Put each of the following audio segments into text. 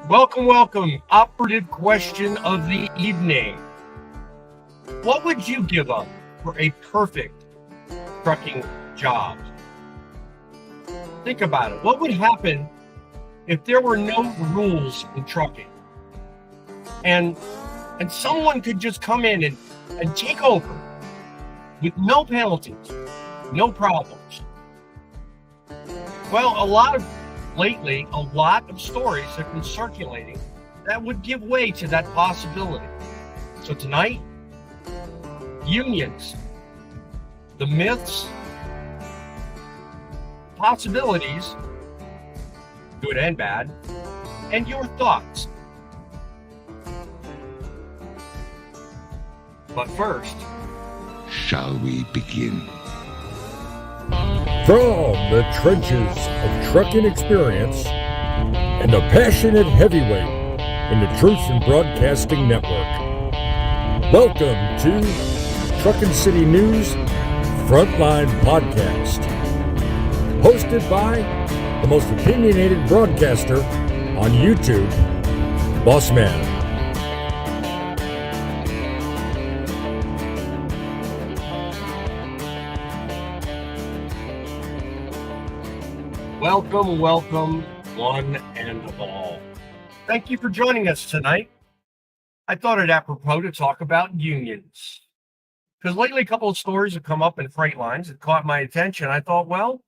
Welcome. Operative question of the evening. What would you give up for a perfect trucking job? Think about it. What would happen if there were no rules in trucking? And someone could just come in and take over with no penalties, no problems. Well, lately, a lot of stories have been circulating that would give way to that possibility. So tonight, unions, the myths, possibilities, good and bad, and your thoughts. But first, shall we begin? From the trenches of trucking experience and a passionate heavyweight in the Truth in Broadcasting Network, welcome to Truckin City News Frontline Podcast, hosted by the most opinionated broadcaster on YouTube, Boss Man. Welcome, one and all. Thank you for joining us tonight. I thought it apropos to talk about unions. Because lately a couple of stories have come up in Freightwaves that caught my attention. I thought, well,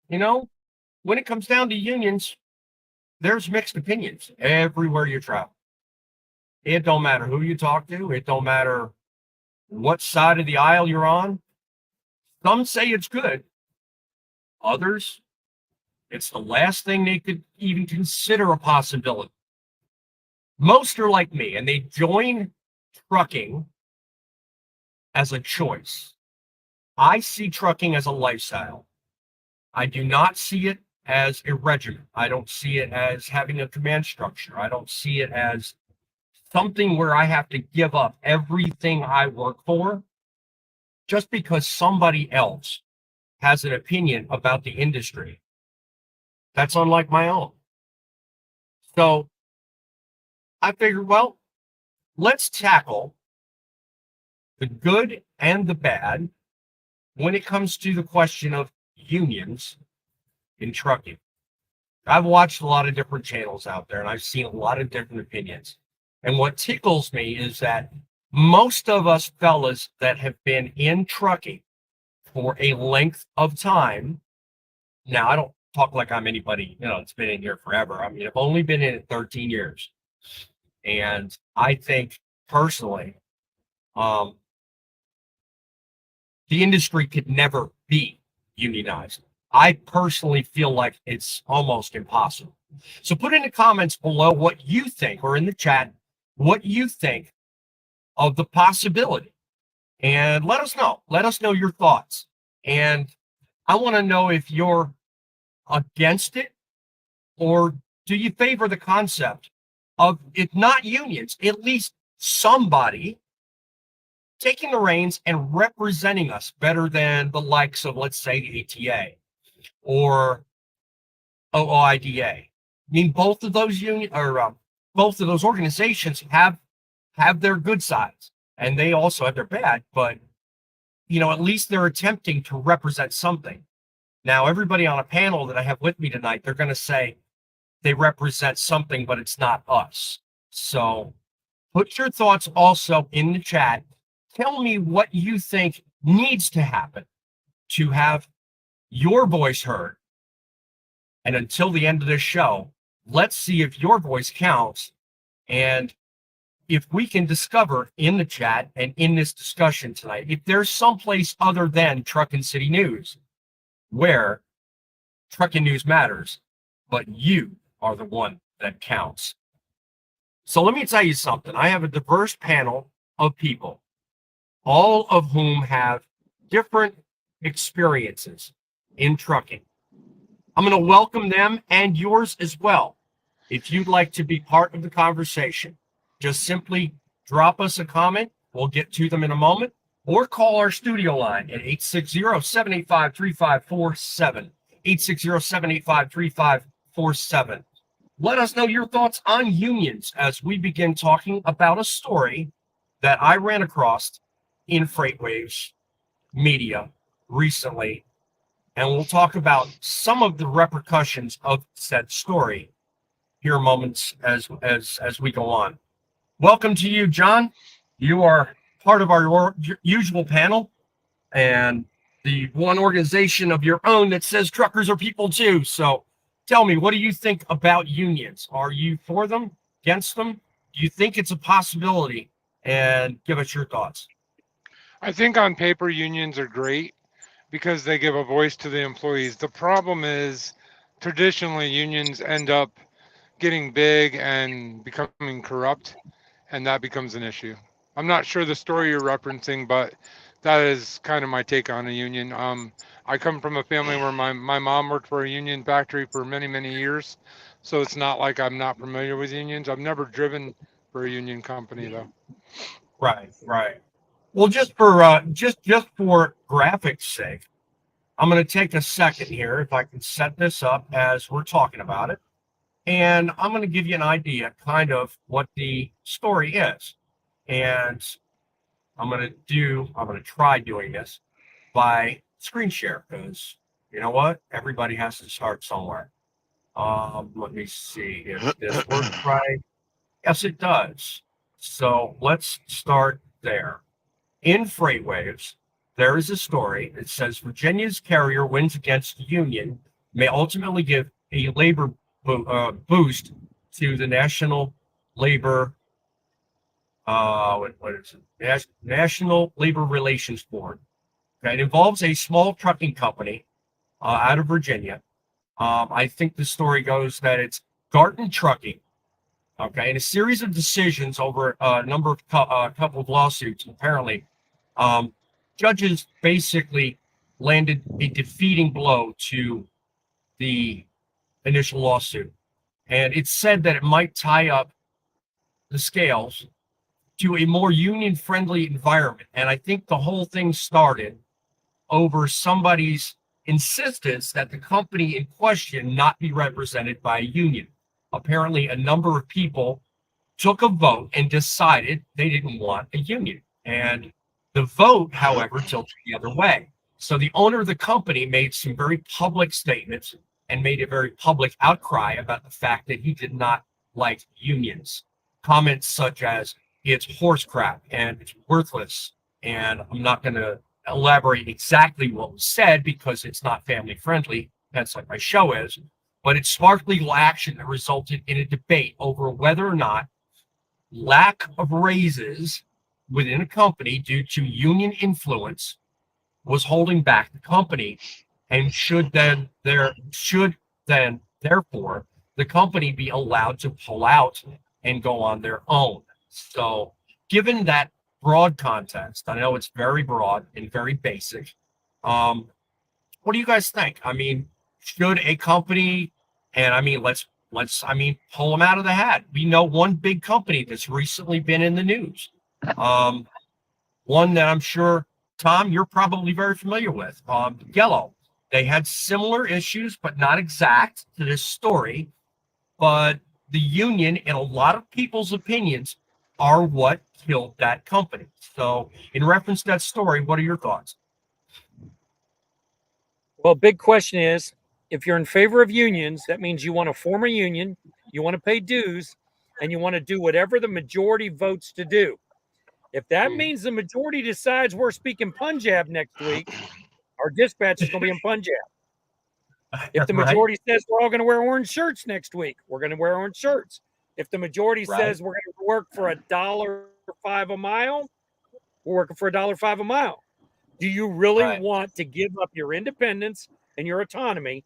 when it comes down to unions, there's mixed opinions everywhere you travel. It don't matter who you talk to. It don't matter what side of the aisle you're on. Some say it's good. Others, it's the last thing they could even consider a possibility. Most are like me, and they join trucking as a choice. I see trucking as a lifestyle. I do not see it as a regimen. I don't see it as having a command structure. I don't see it as something where I have to give up everything I work for just because somebody else has an opinion about the industry that's unlike my own. So I figured, well, let's tackle the good and the bad when it comes to the question of unions in trucking. I've watched a lot of different channels out there, and I've seen a lot of different opinions. And what tickles me is that most of us fellas that have been in trucking for a length of time, now I don't talk like I'm anybody, that's been in here forever. I mean, I've only been in it 13 years. And I think personally, the industry could never be unionized. I personally feel like it's almost impossible. So put in the comments below what you think, or in the chat, what you think of the possibility. And let us know. Let us know your thoughts. And I want to know if you're against it, or do you favor the concept of, if not unions, at least somebody taking the reins and representing us better than the likes of, let's say, the ATA or OOIDA. I mean, both of those both of those organizations have their good sides, and they also have their bad, but at least they're attempting to represent something. Now, everybody on a panel that I have with me tonight, they're going to say they represent something, but it's not us. So put your thoughts also in the chat. Tell me what you think needs to happen to have your voice heard. And until the end of this show, let's see if your voice counts, and if we can discover in the chat and in this discussion tonight, if there's someplace other than Truckin City News where trucking news matters, but you are the one that counts. So let me tell you something. I have a diverse panel of people, all of whom have different experiences in trucking. I'm going to welcome them and yours as well. If you'd like to be part of the conversation, just simply drop us a comment. We'll get to them in a moment. Or call our studio line at 860-785-3547. 860-785-3547. let us know your thoughts on unions as we begin talking about a story that I ran across in Freightwaves media recently. And we'll talk about some of the repercussions of said story here moments as we go on. Welcome to you, John. You are part of our usual panel and the one organization of your own that says truckers are people too. So tell me, what do you think about unions? Are you for them, against them? Do you think it's a possibility? And give us your thoughts. I think on paper unions are great because they give a voice to the employees. The problem is traditionally unions end up getting big and becoming corrupt, and that becomes an issue. I'm not sure the story you're referencing, but that is kind of my take on a union. I come from a family where my mom worked for a union factory for many, many years. So it's not like I'm not familiar with unions. I've never driven for a union company though. Right, right. Well, just for graphics sake, I'm going to take a second here if I can set this up as we're talking about it. And I'm going to give you an idea kind of what the story is. And I'm going to try doing this by screen share because you know what? Everybody has to start somewhere. Let me see if this works right. Yes, it does. So let's start there. In Freightwaves, there is a story that says Virginia's carrier wins against the union, may ultimately give a labor boost to the National Labor what is it? National Labor Relations Board. Okay, it involves a small trucking company out of Virginia. I think the story goes that it's Garton Trucking. Okay, and a series of decisions over a number of couple of lawsuits. Apparently, judges basically landed a defeating blow to the initial lawsuit, and it's said that it might tie up the scales to a more union-friendly environment. And I think the whole thing started over somebody's insistence that the company in question not be represented by a union. Apparently, a number of people took a vote and decided they didn't want a union. And the vote, however, tilted the other way. So the owner of the company made some very public statements and made a very public outcry about the fact that he did not like unions. Comments such as, it's horse crap and it's worthless. And I'm not going to elaborate exactly what was said because it's not family friendly. That's like my show is. But it sparked legal action that resulted in a debate over whether or not lack of raises within a company due to union influence was holding back the company and should then therefore the company be allowed to pull out and go on their own. So given that broad context, I know it's very broad and very basic. What do you guys think? I mean, should a company, and I mean, let's pull them out of the hat. We know one big company that's recently been in the news. One that I'm sure, Tom, you're probably very familiar with, Yellow. They had similar issues, but not exact to this story. But the union, in a lot of people's opinions, are what killed that company. So in reference to that story, what are your thoughts? Well, big question is, if you're in favor of unions, that means you want to form a union, you want to pay dues, and you want to do whatever the majority votes to do. If that means the majority decides we're speaking Punjab next week, our dispatch is going to be in Punjab. If the majority says we're all going to wear orange shirts next week, we're going to wear orange shirts. If the majority says we're going to work for $1.05 a mile, we're working for $1.05 a mile. Do you really want to give up your independence and your autonomy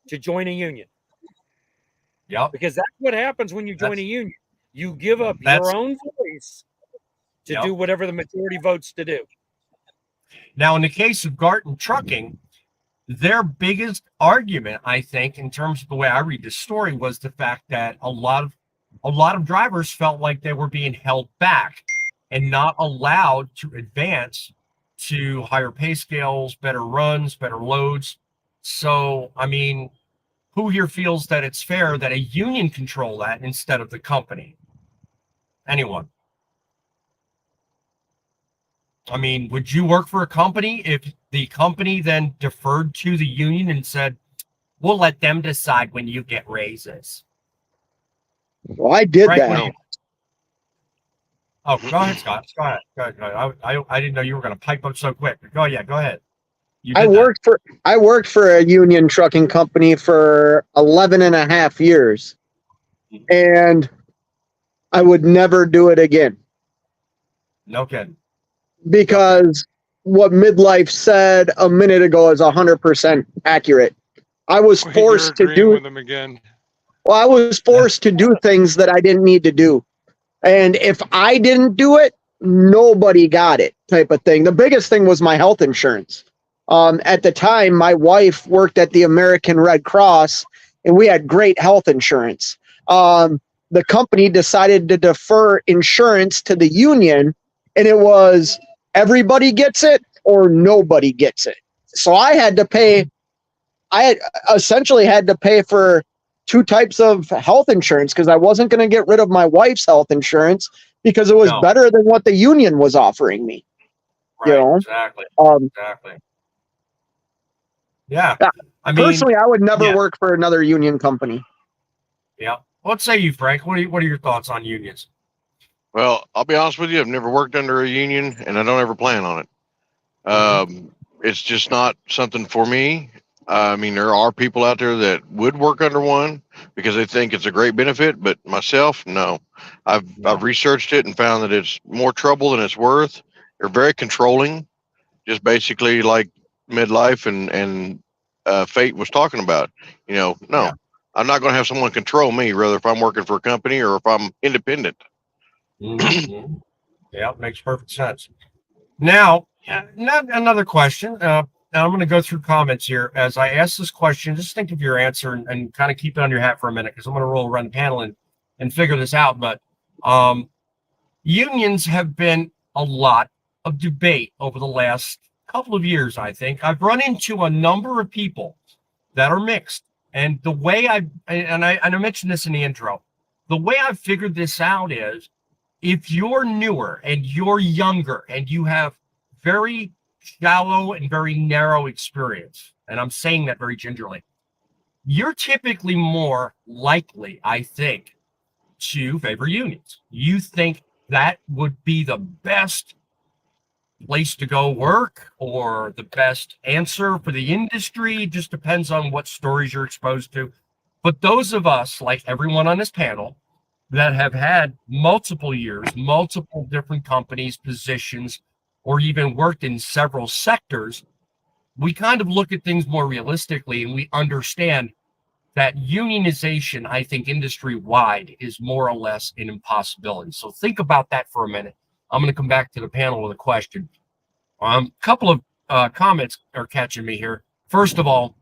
to join a union? Yeah, because that's what happens when you join a union. You give up your own voice to do whatever the majority votes to do. Now, in the case of Garton Trucking, their biggest argument, I think, in terms of the way I read the story, was the fact that a lot of drivers felt like they were being held back and not allowed to advance to higher pay scales, better runs, better loads. So, I mean, who here feels that it's fair that a union control that instead of the company? Anyone? I mean, would you work for a company if the company then deferred to the union and said, we'll let them decide when you get raises? Well, I did Frank, that. oh, go ahead, Scott. Go ahead. Go ahead. I didn't know you were going to pipe up so quick. Go ahead. You did I worked for a union trucking company for 11 and a half years, and I would never do it again. No kidding. Because what Midlife said a minute ago is 100% accurate. I was forced to do with them again. Well, I was forced to do things that I didn't need to do. And if I didn't do it, nobody got it, type of thing. The biggest thing was my health insurance. At the time, my wife worked at the American Red Cross, and we had great health insurance. The company decided to defer insurance to the union, and it was everybody gets it or nobody gets it. So I essentially had to pay for two types of health insurance because I wasn't going to get rid of my wife's health insurance because it was better than what the union was offering me. Right, you know? Exactly. Exactly. Yeah. I mean, personally, I would never work for another union company. Yeah. What say you, Frank? What are your thoughts on unions? Well, I'll be honest with you. I've never worked under a union, and I don't ever plan on it. It's just not something for me. I mean, there are people out there that would work under one because they think it's a great benefit, but myself, no. I've researched it and found that it's more trouble than it's worth. They're very controlling, just basically like Midlife and Fate was talking about. No, I'm not going to have someone control me, whether if I'm working for a company or if I'm independent. Mm-hmm. Yeah, makes perfect sense. Now, another question. I'm going to go through comments here. As I ask this question, just think of your answer and kind of keep it on your hat for a minute because I'm going to roll around the panel and figure this out. But unions have been a lot of debate over the last couple of years, I think. I've run into a number of people that are mixed. And the way I mentioned this in the intro, the way I've figured this out is if you're newer and you're younger and you have very shallow and very narrow experience, and I'm saying that very gingerly, you're typically more likely, I think, to favor unions. You think that would be the best place to go work or the best answer for the industry. It just depends on what stories you're exposed to. But those of us, like everyone on this panel, that have had multiple years, multiple different companies, positions, or even worked in several sectors, we kind of look at things more realistically and we understand that unionization, I think, industry-wide is more or less an impossibility. So think about that for a minute. I'm going to come back to the panel with a question. A couple of comments are catching me here. First of all,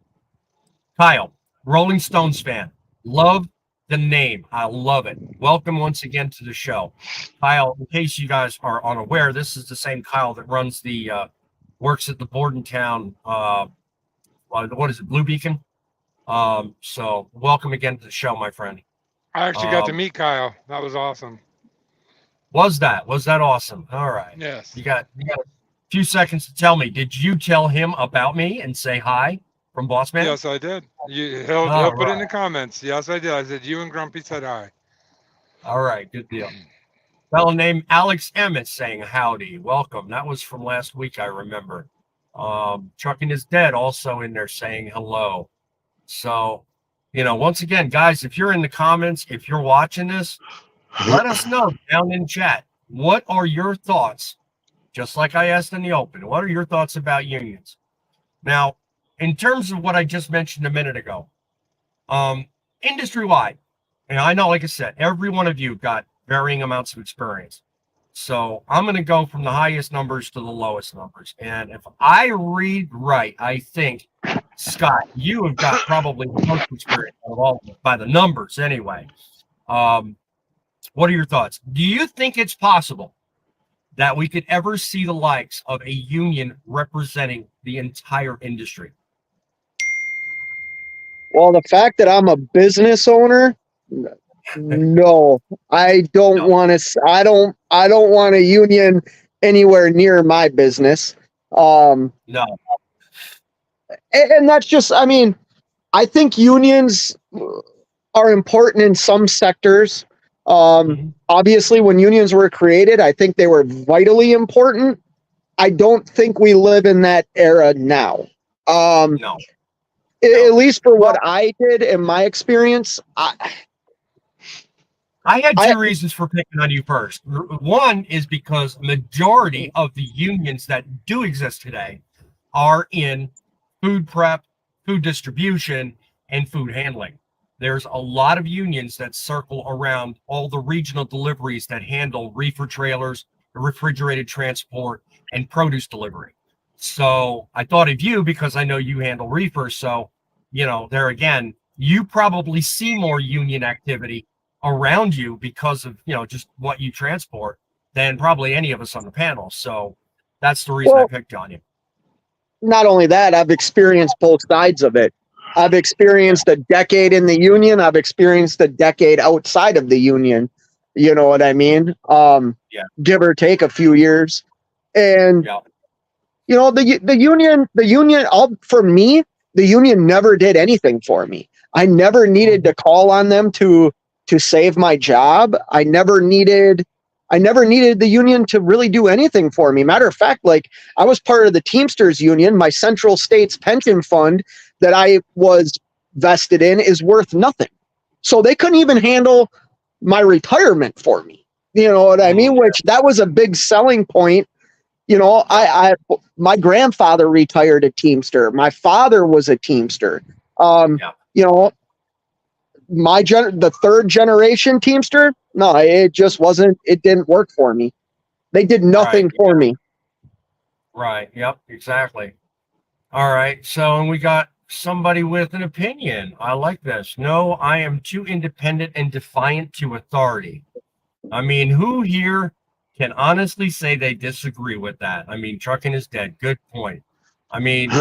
Kyle, Rolling Stones fan, love the name. I love it. Welcome once again to the show. Kyle, in case you guys are unaware, this is the same Kyle that runs the works at the Bordentown what is it, Blue Beacon? So welcome again to the show, my friend. I actually got to meet Kyle. That was awesome. Was that awesome? All right. Yes. You got a few seconds to tell me. Did you tell him about me and say hi from Boss Man? Yes, I did. He'll put it in the comments. Yes, I did. I said you and Grumpy said hi. All right, good deal. Fellow named Alex M is saying howdy. Welcome. That was from last week, I remember. Truckin is Dead also in there saying hello. So, once again, guys, if you're in the comments, if you're watching this, let us know down in chat. What are your thoughts? Just like I asked in the open, what are your thoughts about unions? Now, in terms of what I just mentioned a minute ago, industry-wide, and I know, like I said, every one of you got varying amounts of experience. So I'm going to go from the highest numbers to the lowest numbers. And if I read right, I think, Scott, you have got probably the most experience of all of them, by the numbers anyway. What are your thoughts? Do you think it's possible that we could ever see the likes of a union representing the entire industry? Well, the fact that I'm a business owner, no, I don't No. want to. I don't want a union anywhere near my business. No. And that's just. I mean, I think unions are important in some sectors. Mhm. Obviously, when unions were created, I think they were vitally important. I don't think we live in that era now. No. At least for what Well, I did in my experience, I had I two reasons for picking on you first. One is because majority of the unions that do exist today are in food prep, food distribution, and food handling. There's a lot of unions that circle around all the regional deliveries that handle reefer trailers, refrigerated transport, and produce delivery. So I thought of you because I know you handle reefers. So, there again, you probably see more union activity around you because of, just what you transport than probably any of us on the panel. So that's the reason I well, picked on you. not only that, I've experienced both sides of it. I've experienced a decade in the union. I've experienced a decade outside of the union. You know what I mean? Yeah. Give or take a few years. And Yeah. the union. For me, the union never did anything for me. I never needed to call on them to save my job. I never needed the union to really do anything for me. Matter of fact, like I was part of the Teamsters Union. My Central States pension fund that I was vested in is worth nothing. So they couldn't even handle my retirement for me. You know what I mean? Which that was a big selling point. My grandfather retired a Teamster. My father was a Teamster. Yeah. The third generation Teamster, no, it just wasn't. It didn't work for me. They did nothing Right. for me. Right. Yep. Exactly. All right. So, and we got somebody with an opinion. I like this. No, I am too independent and defiant to authority. I mean, who here can honestly say they disagree with that? I mean, trucking is dead. Good point. I mean,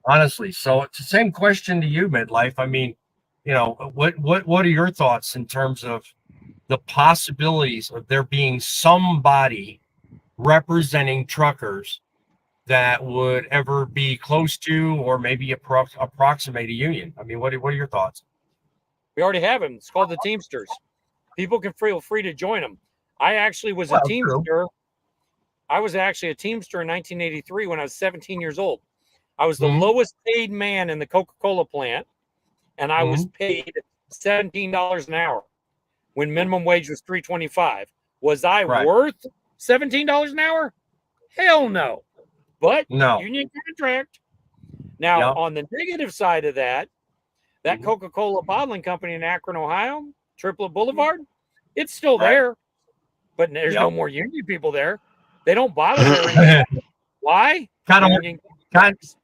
honestly. So it's the same question to you, midlife. I mean, what are your thoughts in terms of the possibilities of there being somebody representing truckers that would ever be close to or maybe approximate a union? I mean, what are your thoughts? We already have them. It's called the Teamsters. People can feel free to join them. I actually was a Well, true. Teamster. I was actually a Teamster in 1983 when I was 17 years old. I was the Mhm. lowest paid man in the Coca-Cola plant, and I was Mhm. paid $17 an hour when minimum wage was $3.25. Was I Right. worth $17 an hour? Hell no. But No. union contract. Now, Yep. on the negative side of that Mhm. Coca-Cola bottling company in Akron, Ohio, Triplet Boulevard, it's still Right. there, but there's no Yep. more union people there. They don't bottle there anymore. Why? Kind of, Union kind. contracts.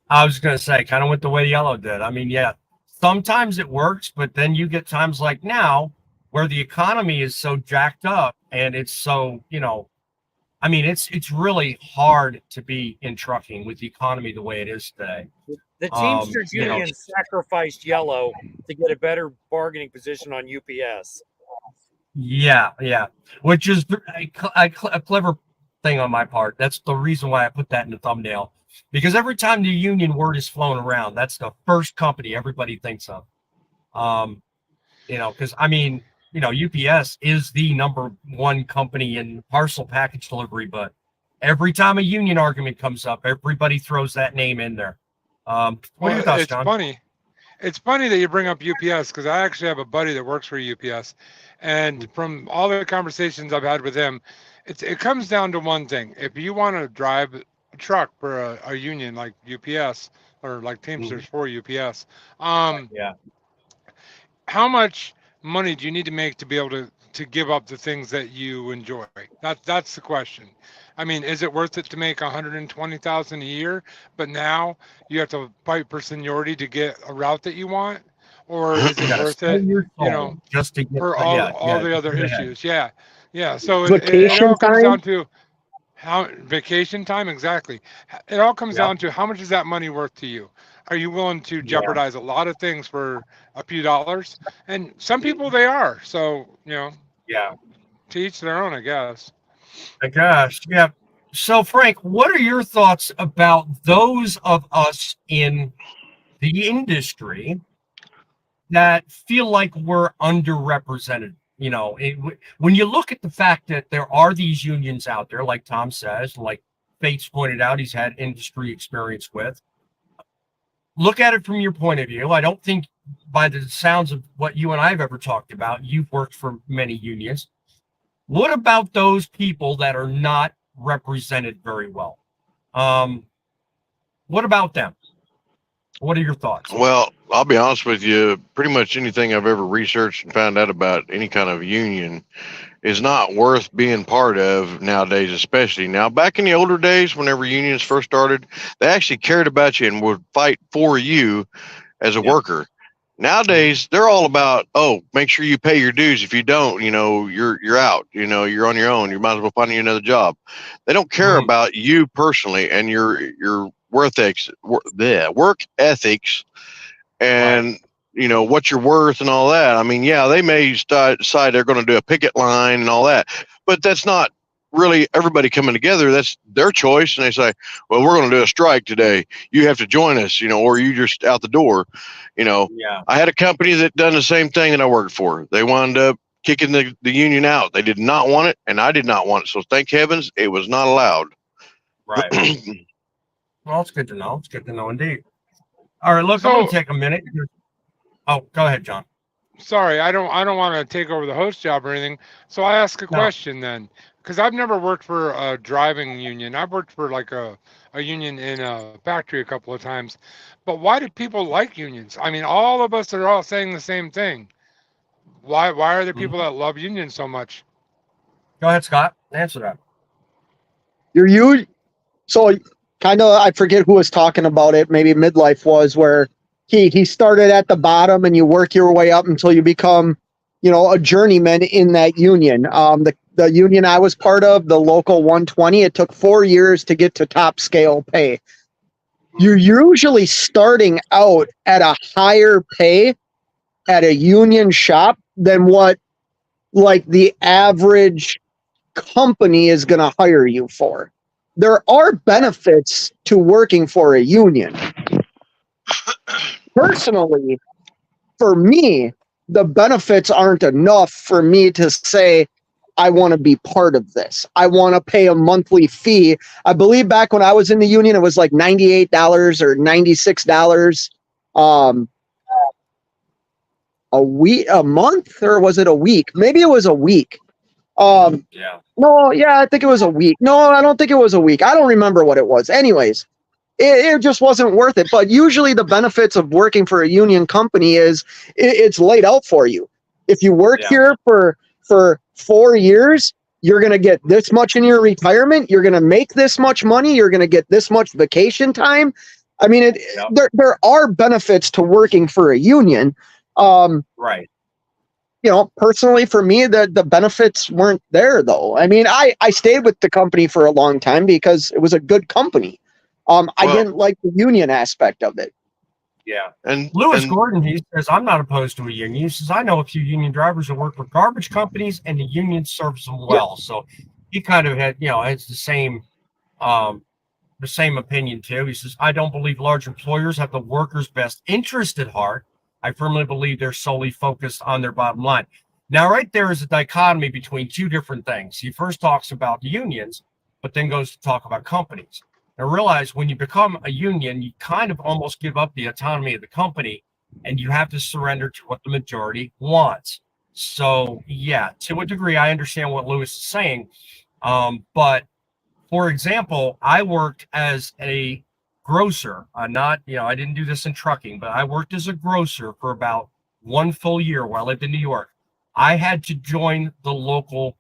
I was gonna say, kind of went the way yellow did. I mean, yeah, sometimes it works, but then you get times like now where the economy is so jacked up and it's so, I mean, it's really hard to be in trucking with the economy the way it is today. The Teamsters You know, Union sacrificed yellow to get a better bargaining position on UPS. yeah, which is a clever thing on my part. That's the reason why I put that in the thumbnail, because every time the union word is flown around, that's the first company everybody thinks of. Because I mean, UPS is the number one company in parcel package delivery, but every time a union argument comes up, everybody throws that name in there. What are your Well, thoughts, it's John? funny. It's funny that you bring up UPS because I actually have a buddy that works for UPS, and from all the conversations I've had with him, it comes down to one thing: if you want to drive a truck for a union like UPS or like Teamsters for UPS, Yeah. how much money do you need to make to be able to give up the things that you enjoy? That's the question. I mean, is it worth it to make 120,000 a year, but now you have to fight for seniority to get a route that you want, or is You it got to worth sell it? your You soul know, just to get. for Yeah, all the other Go ahead. issues. Yeah, yeah. So it Vacation all comes time. down to How vacation time exactly? It all comes Yep. down to how much is that money worth to you? Are you willing to Yeah. jeopardize a lot of things for a few dollars? And some people they are. So, Yeah. to each their own, I guess. My gosh. Yeah. So, Frank, what are your thoughts about those of us in the industry that feel like we're underrepresented? When you look at the fact that there are these unions out there, like Tom says, like Bates pointed out, he's had industry experience with. Look at it from your point of view. I don't think, by the sounds of what you and I have ever talked about, you've worked for many unions. What about those people that are not represented very well? What about them? What are your thoughts? Well, I'll be honest with you. Pretty much anything I've ever researched and found out about any kind of union is not worth being part of nowadays, especially now. Back in the older days, whenever unions first started, they actually cared about you and would fight for you as a worker. Nowadays, they're all about, oh, make sure you pay your dues. If you don't, you're out. You're on your own. You might as well find you another job. They don't care about you personally and your work ethics, and what you're worth and all that. I mean, yeah, they may decide they're going to do a picket line and all that, but that's not really everybody coming together. That's their choice, and they say, well, we're going to do a strike today. You have to join us, or you just out the door. Yeah. I had a company that done the same thing that I worked for. They wound up kicking the union out. They did not want it, and I did not want it. So thank heavens it was not allowed. Right. Well, it's good to know. It's good to know indeed. All right, look, I'm So- going to take a minute. Oh, go ahead, John. Sorry, I don't want to take over the host job or anything. So I ask a No. question then, because I've never worked for a driving union. I've worked for like a union in a factory a couple of times. But why do people like unions? I mean, all of us are all saying the same thing. Why are there people that love unions so much? Go ahead, Scott. Answer that. So kind of, I forget who was talking about it. Maybe Midlife was, where he started at the bottom and you work your way up until you become, a journeyman in that union. The union I was part of, the local 120, it took 4 years to get to top scale pay. You're usually starting out at a higher pay at a union shop than what like the average company is going to hire you for. There are benefits to working for a union. Personally, for me, the benefits aren't enough for me to say, I want to be part of this. I want to pay a monthly fee. I believe back when I was in the union, it was like $98 or $96 a month, or was it a week? Maybe it was a week. Yeah. No, yeah, I think it was a week. No, I don't think it was a week. I don't remember what it was. Anyways, it just wasn't worth it. But usually the benefits of working for a union company is it's laid out for you. If you work here for 4 years, you're going to get this much in your retirement. You're going to make this much money. You're going to get this much vacation time. I mean, there are benefits to working for a union. Right. Personally for me, the benefits weren't there though. I mean, I stayed with the company for a long time because it was a good company. I didn't like the union aspect of it. Yeah. And Lewis Gordon, he says, I'm not opposed to a union. He says, I know a few union drivers that work for garbage companies and the union serves them well. So he kind of had, has the same opinion too. He says, I don't believe large employers have the workers' best interest at heart. I firmly believe they're solely focused on their bottom line. Now, right there is a dichotomy between two different things. He first talks about the unions, but then goes to talk about companies. Now, realize when you become a union, you kind of almost give up the autonomy of the company, and you have to surrender to what the majority wants. So, yeah, to a degree, I understand what Lewis is saying. But, for example, I worked as a grocer. I didn't do this in trucking, but I worked as a grocer for about 1 full year while I lived in New York. I had to join the local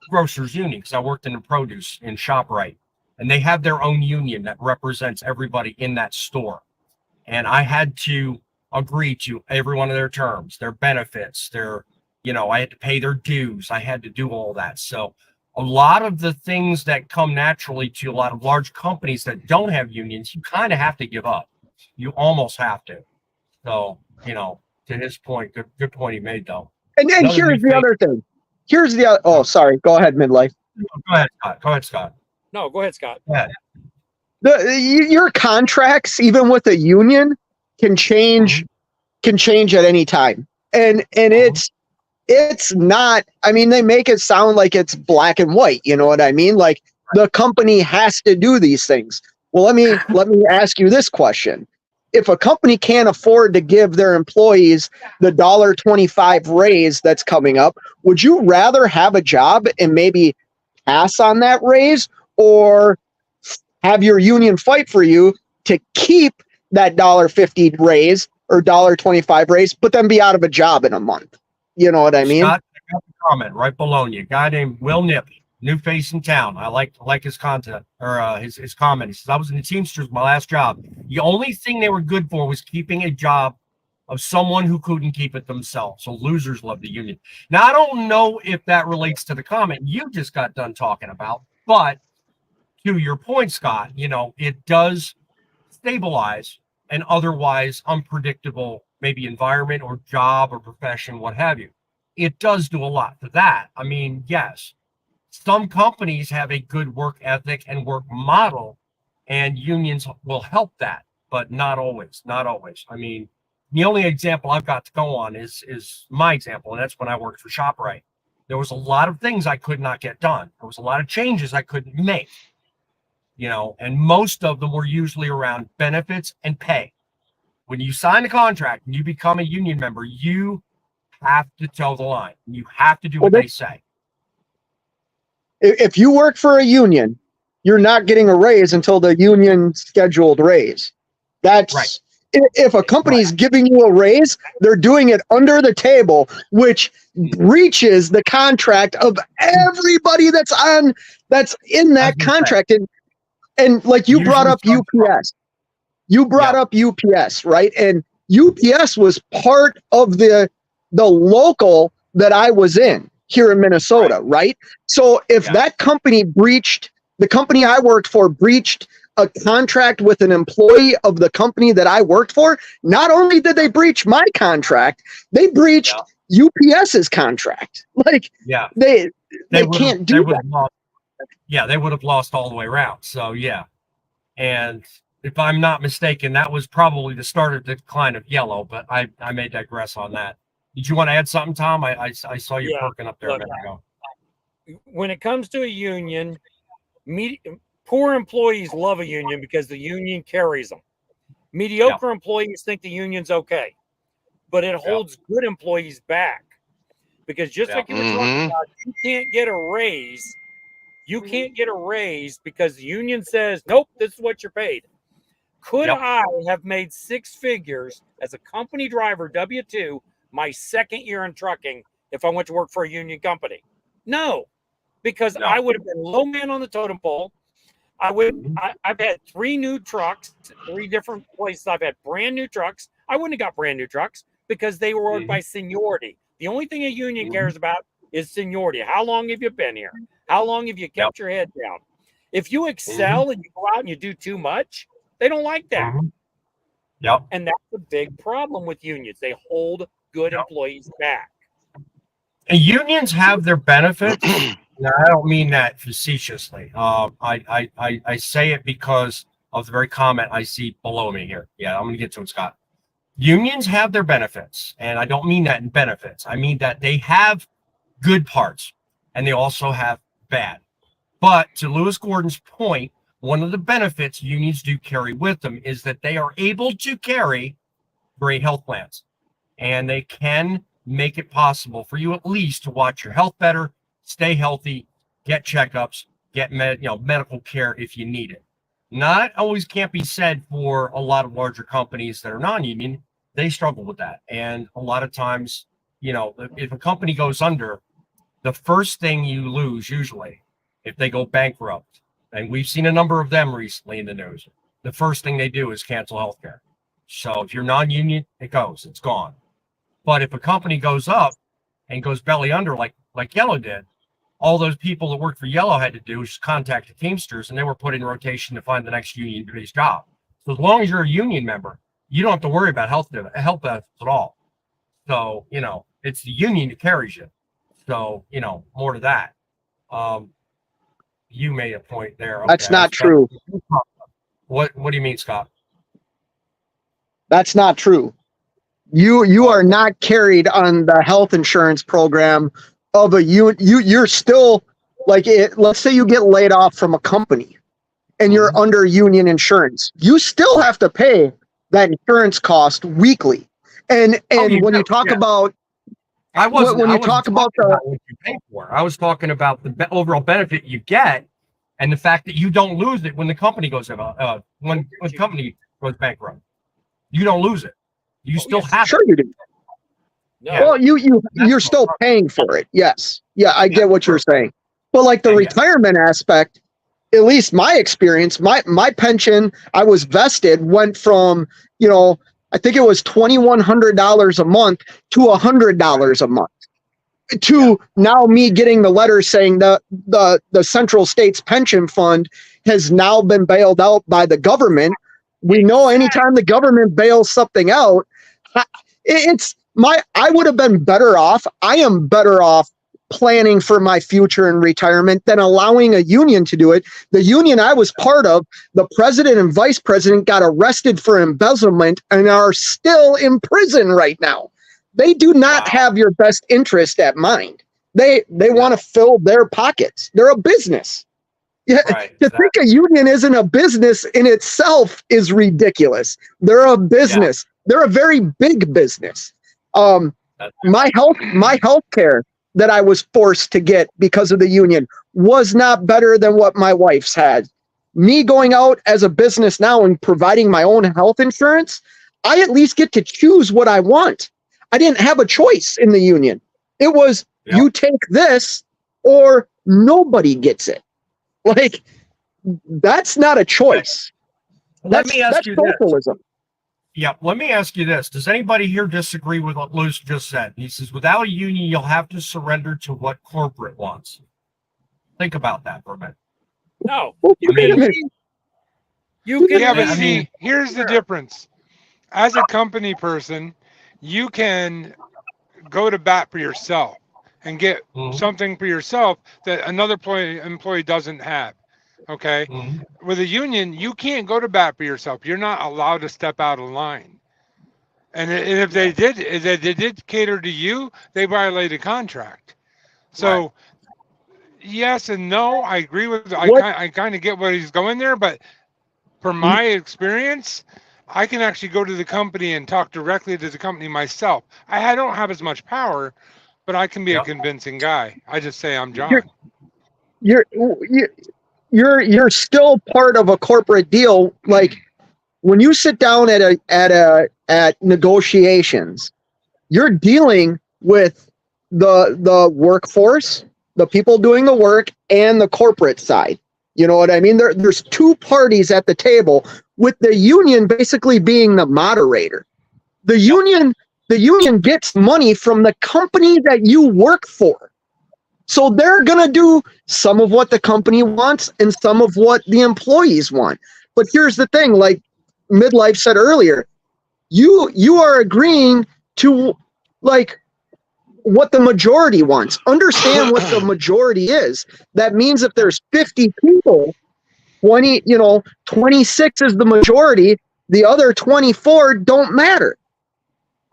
grocers union because I worked in the produce in ShopRite, and they have their own union that represents everybody in that store. And I had to agree to every one of their terms, their benefits, I had to pay their dues. I had to do all that. So a lot of the things that come naturally to a lot of large companies that don't have unions, you kind of have to give up. You almost have to. So, to his point, good point he made though. And Another here's new the thing. other thing. Here's the other. Oh, sorry. Go ahead, midlife. Go ahead, Scott. Go ahead, Scott. No, go ahead, Scott. Go ahead. Your contracts, even with a union, can change at any time, and it's not. I mean, they make it sound like it's black and white. You know what I mean? Like the company has to do these things. Well, let me ask you this question: if a company can't afford to give their employees the $1.25 raise that's coming up, would you rather have a job and maybe pass on that raise, or have your union fight for you to keep that $1.50 raise or $1.25 raise, but then be out of a job in a month? You know what I mean? Scott, I got the comment right below you. A guy named Will Nip, new face in town. I like his content or his comment. He says, I was in the Teamsters, my last job. The only thing they were good for was keeping a job of someone who couldn't keep it themselves. So losers love the union. Now, I don't know if that relates to the comment you just got done talking about, but to your point, Scott, it does stabilize an otherwise unpredictable, maybe environment or job or profession, what have you. It does do a lot for that. I mean, yes, some companies have a good work ethic and work model, and unions will help that, but not always. Not always. I mean, the only example I've got to go on is my example, and that's when I worked for ShopRite. There was a lot of things I could not get done. There was a lot of changes I couldn't make. And most of them were usually around benefits and pay. When you sign a contract and you become a union member, you have to toe the line. You have to do what they say. If you work for a union, you're not getting a raise until the union scheduled raise. That's right. If a company's giving you a raise, they're doing it under the table, which breaches the contract of everybody that's in that contract. And like you brought up UPS. You brought up UPS, right? And UPS was part of the local that I was in here in Minnesota, right? So if that company the company I worked for breached a contract with an employee of the company that I worked for, not only did they breach my contract, they breached UPS's contract. Like they can't do that. They would have lost all the way around. So, and if I'm not mistaken, that was probably the start of the decline of Yellow, but I may digress on that. Did you want to add something, Tom? I saw you perking up there a minute ago. When it comes to a union, poor employees love a union because the union carries them. Mediocre employees think the union's okay, but it holds good employees back, because just like you were talking about, you can't get a raise. You can't get a raise because the union says, nope, this is what you're paid. Could I have made six figures as a company driver, W-2, my second year in trucking if I went to work for a union company? No, because I would have been low man on the totem pole. I've had 3 new trucks, 3 different places. I've had brand new trucks. I wouldn't have got brand new trucks because they were ordered by seniority. The only thing a union cares about is seniority. How long have you been here? How long have you kept your head down? If you excel and you go out and you do too much, they don't like that. And that's the big problem with unions. They hold good employees back. And unions have their benefits. Now, I don't mean that facetiously. I say it because of the very comment I see below me here. I'm going to get to it, Scott. Unions have their benefits, and I don't mean that in benefits. I mean that they have good parts, and they also have bad. But to Lewis Gordon's point, one of the benefits unions do carry with them is that they are able to carry great health plans, and they can make it possible for you at least to watch your health better, stay healthy, get checkups, get medical care if you need it. Not always can't be said for a lot of larger companies that are non-union. They struggle with that. And a lot of times, if a company goes under, the first thing you lose usually, if they go bankrupt, and we've seen a number of them recently in the news, the first thing they do is cancel healthcare. So if you're non-union, it's gone. But if a company goes up and goes belly under like Yellow did, all those people that worked for Yellow had to do was just contact the Teamsters, and they were put in rotation to find the next union-based job. So as long as you're a union member, you don't have to worry about health benefits at all. So, it's the union that carries you. So, more to that. You made a point there. That's Okay, not true. What do you mean, Scott? That's not true. You are not carried on the health insurance program of a you're still like it. Let's say you get laid off from a company and you're under union insurance. You still have to pay that insurance cost weekly. And when you talk about when you talk about what you pay for, I was talking about the overall benefit you get and the fact that you don't lose it when the company goes when the company goes bankrupt. You don't lose it. You still have sure it. You do. No. Well, you're still paying for it. Yes. Yeah, I get what you're saying. But like the retirement aspect, at least my experience, my pension, I was vested, went from, I think it was $2,100 a month to $100 a month. To now me getting the letter saying the Central States Pension Fund has now been bailed out by the government. We know anytime the government bails something out, I would have been better off. I am better off planning for my future in retirement than allowing a union to do it. The union I was part of, the president and vice president got arrested for embezzlement and are still in prison right now. They do not have your best interest at mind. They want to fill their pockets. They're a business. Yeah, to think a union isn't a business in itself is ridiculous. They're a business. They're a very big business. My health care that I was forced to get because of the union was not better than what my wife's had. Me going out as a business now and providing my own health insurance, I at least get to choose what I want. I didn't have a choice in the union. It was you take this or nobody gets it. Like, that's not a choice. Let me ask you socialism. this. Yeah, let me ask you this. Does anybody here disagree with what Luce just said? He says, without a union, you'll have to surrender to what corporate wants. Think about that for a minute. No. Here's the difference. As a company person, you can go to bat for yourself and get something for yourself that another employee doesn't have. Okay. With a union, you can't go to bat for yourself. You're not allowed to step out of line. And if they did cater to you, they violated contract. So yes and no, I agree with. I kind of get what he's going there, but from my experience, I can actually go to the company and talk directly to the company myself. I don't have as much power, but I can be a convincing guy. I just say I'm John. You're still part of a corporate deal. Like when you sit down at negotiations, you're dealing with the workforce, the people doing the work, and the corporate side. You know what I mean? There's two parties at the table, with the union basically being the moderator. The union gets money from the company that you work for. So they're going to do some of what the company wants and some of what the employees want. But here's the thing, like Midlife said earlier, you are agreeing to like what the majority wants. Understand what the majority is. That means if there's 50 people, 26 is the majority. The other 24 don't matter.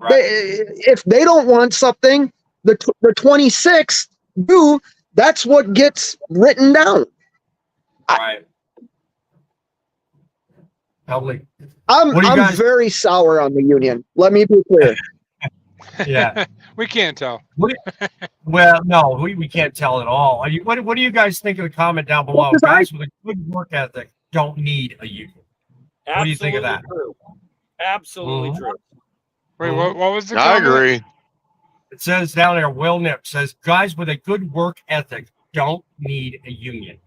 Right. If they don't want something, the 26 do. That's what gets written down. Right. Probably. I'm very sour on the union. Let me be clear. Yeah. We can't tell. Well, no, we can't tell at all. What do you guys think of the comment down below? Guys with a good work ethic don't need a union. What do you think of that? True. Absolutely true. Wait, what was the comment? I agree. It says down there, Will Nip says, guys with a good work ethic don't need a union.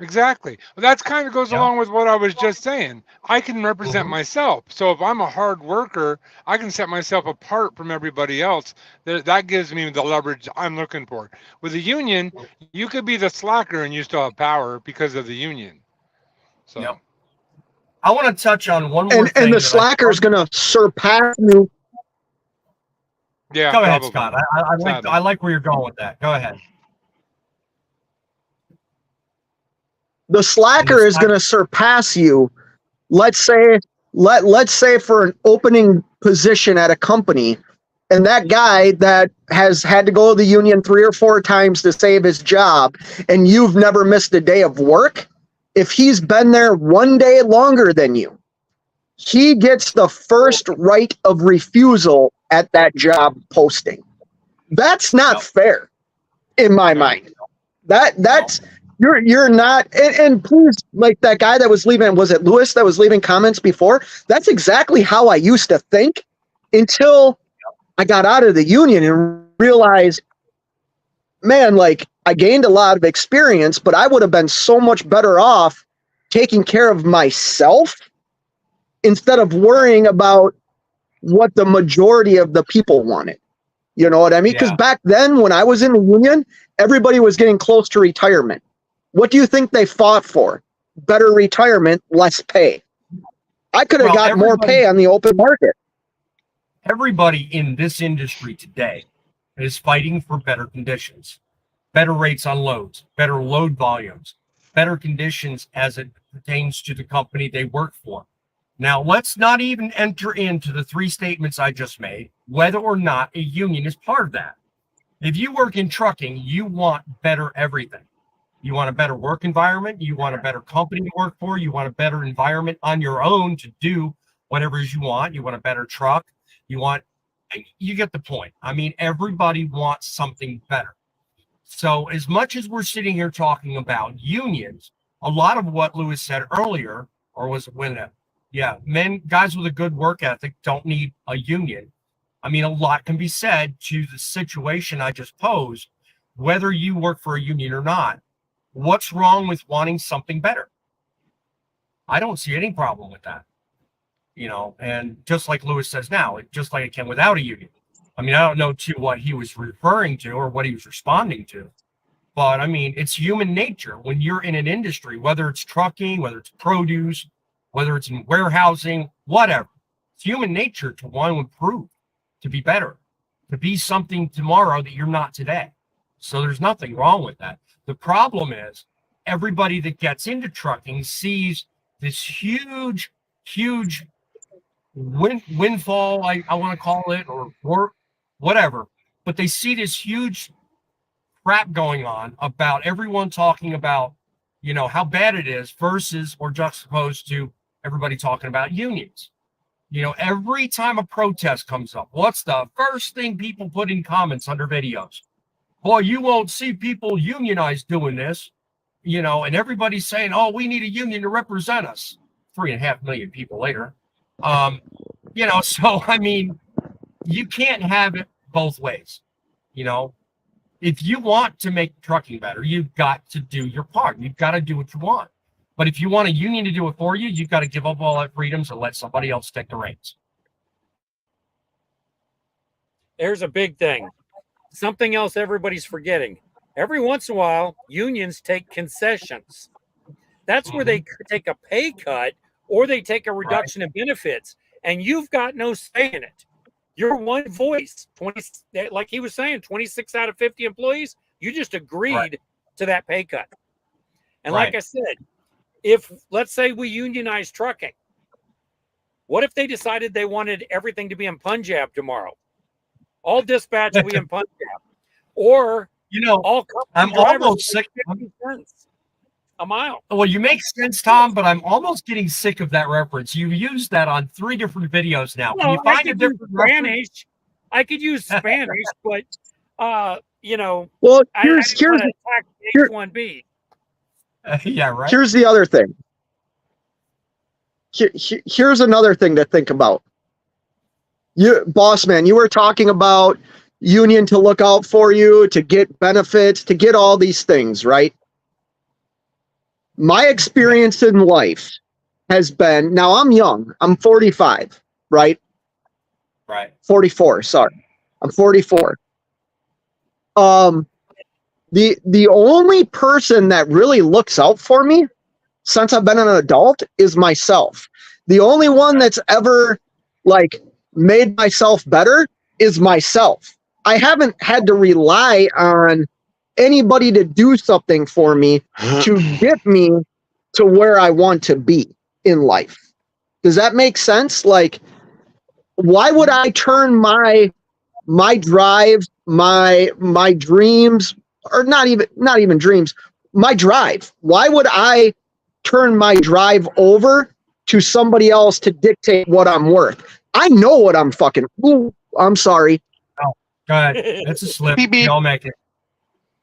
Exactly. Well, that's kind of goes Yeah. along with what I was just saying. I can represent myself. So if I'm a hard worker, I can set myself apart from everybody else. That gives me the leverage I'm looking for. With a union, you could be the slacker and you still have power because of the union. So Yep. I want to touch on one more And thing. the slacker is going to surpass you. yeah, Go ahead, probably. Scott. I like where you're going with that. Go ahead. The slacker is going to surpass you. Let's say for an opening position at a company, and that guy that has had to go to the union 3 or 4 times to save his job, and you've never missed a day of work, if he's been there 1 day longer than you, he gets the first right of refusal at that job posting. That's not fair in my mind. That's you're not, and please, like that guy that was leaving, was it Lewis that was leaving comments before? That's exactly how I used to think until I got out of the union and realized, man, like I gained a lot of experience, but I would have been so much better off taking care of myself instead of worrying about what the majority of the people wanted. You know what I mean? Because back then when I was in the union, everybody was getting close to retirement. What do you think they fought for? Better retirement, less pay. I could have got more pay on the open market. Everybody in this industry today is fighting for better conditions, better rates on loads, better load volumes, better conditions as it pertains to the company they work for. Now, let's not even enter into the 3 statements I just made, whether or not a union is part of that. If you work in trucking, you want better everything. You want a better work environment. You want a better company to work for. You want a better environment on your own to do whatever it is you want. You want a better truck. You get the point. I mean, everybody wants something better. So as much as we're sitting here talking about unions, a lot of what Lewis said earlier, or was it when, guys with a good work ethic don't need a union. I mean, a lot can be said to the situation I just posed, whether you work for a union or not. What's wrong with wanting something better? I don't see any problem with that. You know, and just like Lewis says now, just like it can without a union. I mean, I don't know to what he was referring to or what he was responding to, but I mean, it's human nature when you're in an industry, whether it's trucking, whether it's produce, whether it's in warehousing, whatever. It's human nature to want to improve, to be better, to be something tomorrow that you're not today. So there's nothing wrong with that. The problem is everybody that gets into trucking sees this huge windfall, I want to call it, or whatever, but they see this huge crap going on about everyone talking about, you know, how bad it is versus or juxtaposed to everybody talking about unions. You know, every time a protest comes up, what's the first thing people put in comments under videos? Boy, you won't see people unionized doing this, you know, and everybody's saying, oh, we need a union to represent us. 3.5 million people later. You know, so, I mean, you can't have it both ways. You know, if you want to make trucking better, you've got to do your part. You've got to do what you want. But if you want a union to do it for you, you've got to give up all that freedoms and let somebody else take the reins. There's a big thing. Something else everybody's forgetting. Every once in a while, unions take concessions. That's where they take a pay cut or they take a reduction in benefits, and you've got no say in it. You're one voice. 20, like he was saying, 26 out of 50 employees, you just agreed to that pay cut. And like I said, if let's say we unionize trucking, what if they decided they wanted everything to be in Punjab tomorrow? All dispatch will be in Punjab. Or, you know, all I'm almost sick. A mile. Well, you make sense, Tom, but I'm almost getting sick of that reference. You've used that on 3 different videos now. Can you find a different Spanish? I could use Spanish, but you know, well, here's H1B. Yeah, right. Here's the other thing. Here's another thing to think about. You, boss man, you were talking about union to look out for you, to get benefits, to get all these things, right? My experience in life has been, now I'm young, I'm 45, right? Right. 44, sorry. I'm 44. The only person that really looks out for me since I've been an adult is myself. The only one that's ever like made myself better is myself. I haven't had to rely on anybody to do something for me to get me to where I want to be in life. Does that make sense? Like, why would I turn my drive, my dreams, or not even dreams, my drive? Why would I turn my drive over to somebody else to dictate what I'm worth? I know what I'm fucking. Ooh, I'm sorry. Oh, go ahead. It's a slip. Beep, beep. We all make it.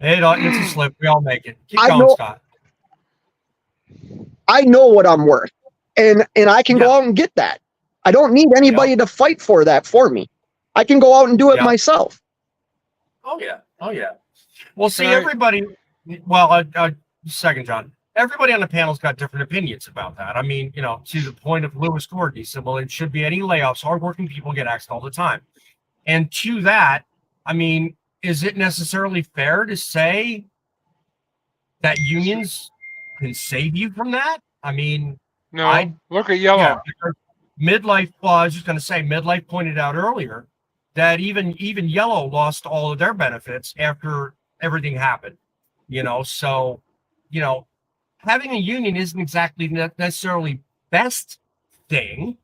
It's a slip. We all make it. Keep I going, know- Scott. I know what I'm worth, and I can go out and get that. I don't need anybody to fight for that for me. I can go out and do it myself. Oh yeah. Oh yeah. Well, see, Right. everybody. Well, second, John. Everybody on the panel's got different opinions about that. I mean, you know, to the point of Lewis Gordon, he said, "Well, it should be any layoffs. Hardworking people get axed all the time." And to that, I mean, is it necessarily fair to say that unions can save you from that? I mean, No, look at yellow. yeah, because Midlife. Well, I was just going to say, Midlife pointed out earlier that even Yellow lost all of their benefits after everything happened. You know, so you know, having a union isn't exactly necessarily best thing.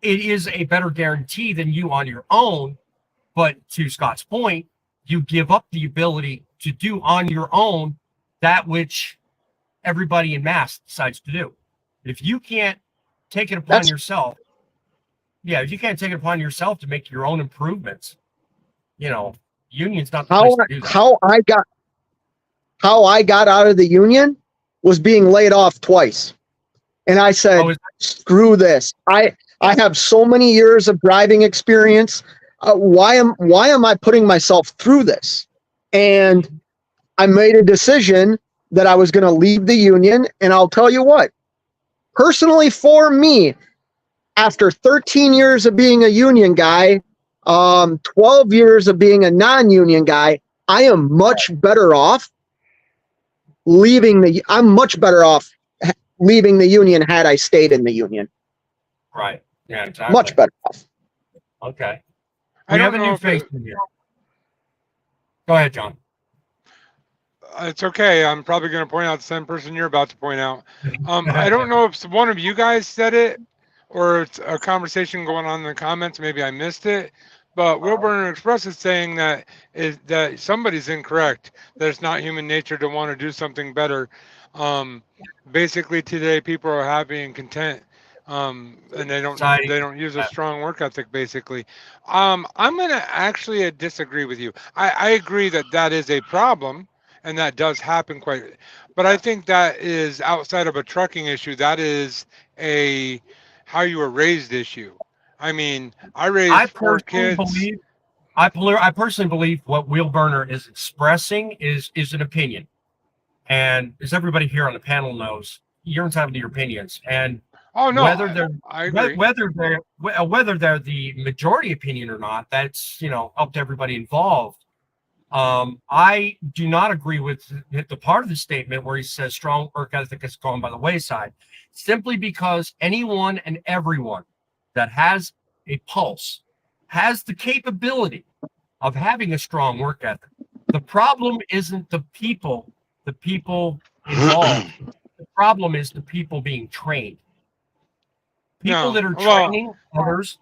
It is a better guarantee than you on your own. But to Scott's point, you give up the ability to do on your own that which everybody in mass decides to do. If you can't take it upon yourself, if you can't take it upon yourself to make your own improvements, you know, union's not the place to do that. How I got out of the union was being laid off twice. And I said, screw this. I have so many years of driving experience. Why am I putting myself through this? And I made a decision that I was going to leave the union. And I'll tell you what, personally for me, after 13 years of being a union guy, 12 years of being a non-union guy, I am much better off leaving the union had I stayed in the union. Right. Yeah, exactly. Much better off. Okay. I We don't have a know new if face in here. Go ahead, John. It's okay. I'm probably going to point out the same person you're about to point out. I don't know if one of you guys said it or it's a conversation going on in the comments. Maybe I missed it. But Wilburn Express is saying that somebody's incorrect. That it's not human nature to want to do something better. Basically, today people are happy and content, and they don't use a strong work ethic. Basically, I'm going to actually disagree with you. I agree that is a problem, and that does happen quite. But I think that is outside of a trucking issue. That is a how you were raised issue. I mean, I raised 4 kids. I personally believe what Will Burner is expressing is an opinion. And as everybody here on the panel knows, you're entitled to your opinions. And whether they're the majority opinion or not, that's, you know, up to everybody involved. I do not agree with the part of the statement where he says strong work ethic has gone by the wayside, simply because anyone and everyone that has a pulse has the capability of having a strong work ethic. The problem isn't the people involved. The problem is the people being trained. People that are training others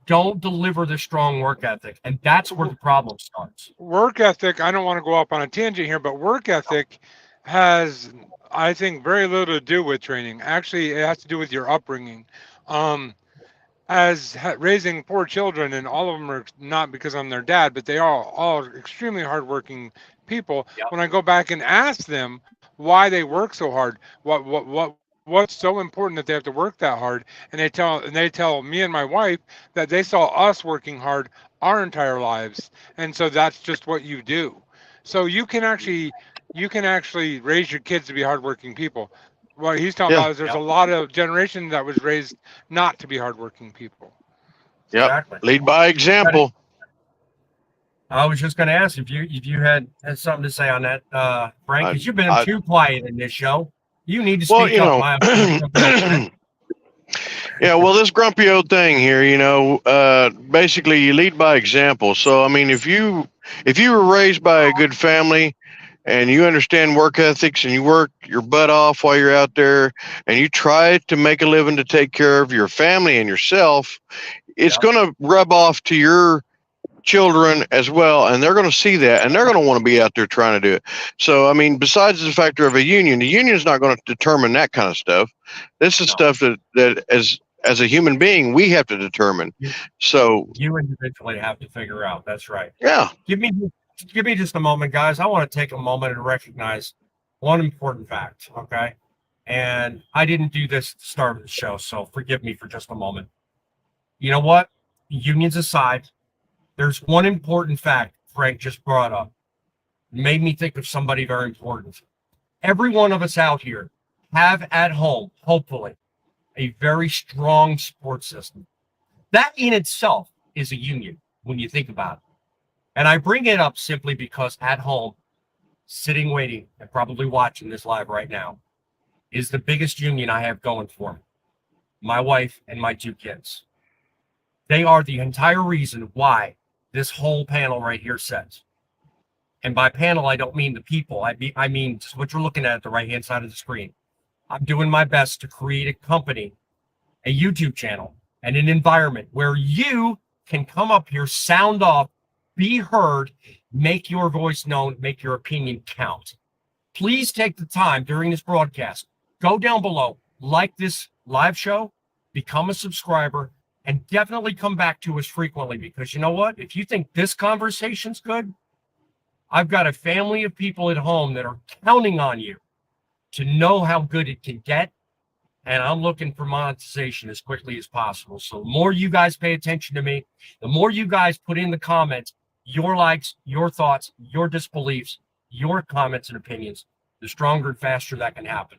don't deliver the strong work ethic, and that's where the problem starts. Work ethic, I don't want to go up on a tangent here, but work ethic has, I think, very little to do with training. Actually, it has to do with your upbringing. As raising 4 children, and all of them are not because I'm their dad, but they are all extremely hardworking people. Yep. When I go back and ask them why they work so hard, what's so important that they have to work that hard, and they tell me and my wife that they saw us working hard our entire lives, and so that's just what you do. So you can actually raise your kids to be hardworking people. What he's talking Yeah. about is there's a lot of generation that was raised not to be hardworking people. Yep. Exactly. Lead by example. I was just going to ask if you had something to say on that, Frank, because you've been too quiet in this show. You need to speak up. My yeah, well, this grumpy old thing here, basically you lead by example. So, I mean, if you were raised by a good family and you understand work ethics and you work your butt off while you're out there and you try to make a living to take care of your family and yourself, it's going to rub off to your children as well, and they're going to see that, and they're going to want to be out there trying to do it. So, I mean, besides the factor of a union, the union is not going to determine that kind of stuff. This is stuff that as a human being we have to determine. So you individually have to figure out. That's right. Yeah. Give me just a moment, guys. I want to take a moment and recognize one important fact. Okay, and I didn't do this at the start of the show, so forgive me for just a moment. You know what? Unions aside, there's one important fact Frank just brought up. It made me think of somebody very important. Every one of us out here have at home, hopefully, a very strong support system. That in itself is a union when you think about it. And I bring it up simply because at home, sitting, waiting, and probably watching this live right now, is the biggest union I have going for me. My wife and my 2 kids. They are the entire reason why this whole panel right here sets. And by panel, I don't mean the people. I mean what you're looking at the right-hand side of the screen. I'm doing my best to create a company, a YouTube channel, and an environment where you can come up here, sound off, be heard, make your voice known, make your opinion count. Please take the time during this broadcast. Go down below, like this live show, become a subscriber, and definitely come back to us frequently, because you know what? If you think this conversation's good, I've got a family of people at home that are counting on you to know how good it can get. And I'm looking for monetization as quickly as possible. So the more you guys pay attention to me, the more you guys put in the comments, your likes, your thoughts, your disbeliefs, your comments and opinions, the stronger and faster that can happen.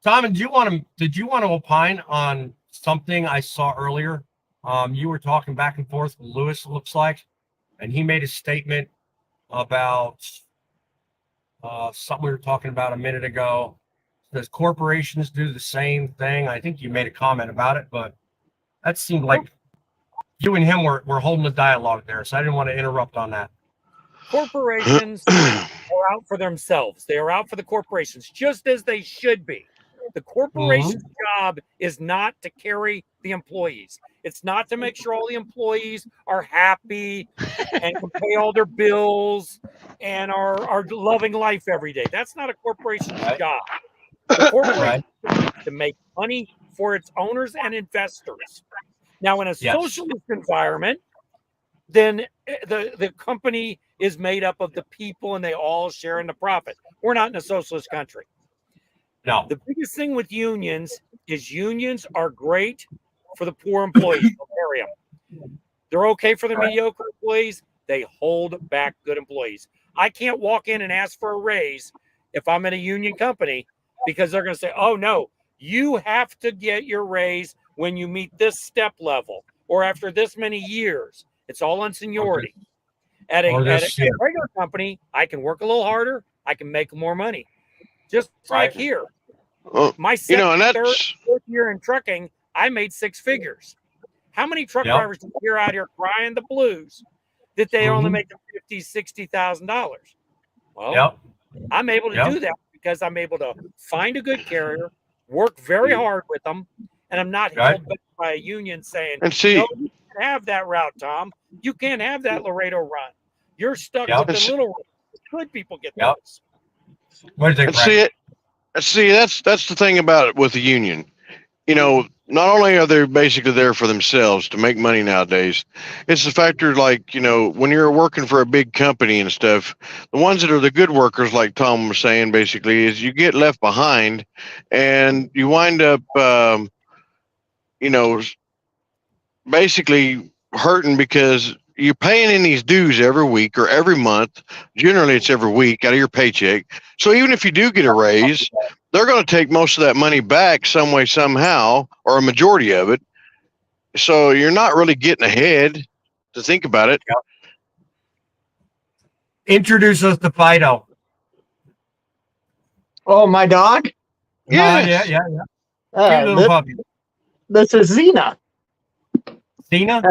Simon, did you want to opine on something I saw earlier? You were talking back and forth with Lewis, looks like, and he made a statement about something we were talking about a minute ago. Does corporations do the same thing? I think you made a comment about it, but that seemed like you and him were holding a dialogue there, so I didn't want to interrupt on that. Corporations are out for themselves. They are out for the corporations, just as they should be. The corporation's job is not to carry the employees. It's not to make sure all the employees are happy and can pay all their bills and are loving life every day. That's not a corporation's job. The corporation is to make money for its owners and investors. Now, in a socialist environment, then the company is made up of the people and they all share in the profit. We're not in a socialist country. No. The biggest thing with unions is unions are great for the poor employees. They'll carry them. They're okay for the mediocre employees. They hold back good employees. I can't walk in and ask for a raise if I'm in a union company, because they're going to say, oh, no, you have to get your raise when you meet this step level or after this many years. It's all on seniority. At a regular company, I can work a little harder. I can make more money. Just like here. My third, fourth year in trucking, I made 6 figures. How many truck drivers do you hear out here crying the blues that they only make $50,000, $60,000? Well, I'm able to do that because I'm able to find a good carrier, work very hard with them, and I'm not held back by a union saying, no, you can't have that route, Tom. You can't have that Laredo run. You're stuck with the little run. Good people get those. What do you think, See, that's the thing about it with the union. You know, not only are they basically there for themselves to make money nowadays, it's the factor, like, you know, when you're working for a big company and stuff, the ones that are the good workers, like Tom was saying, basically, is you get left behind and you wind up, you know, basically hurting because you're paying in these dues every week or every month. Generally, it's every week out of your paycheck. So even if you do get a raise, they're going to take most of that money back some way, somehow, or a majority of it. So you're not really getting ahead to think about it. Introduce us to Fido. Oh, my dog. Yes. Yeah. Cute little puppy. This is Xena. Cena?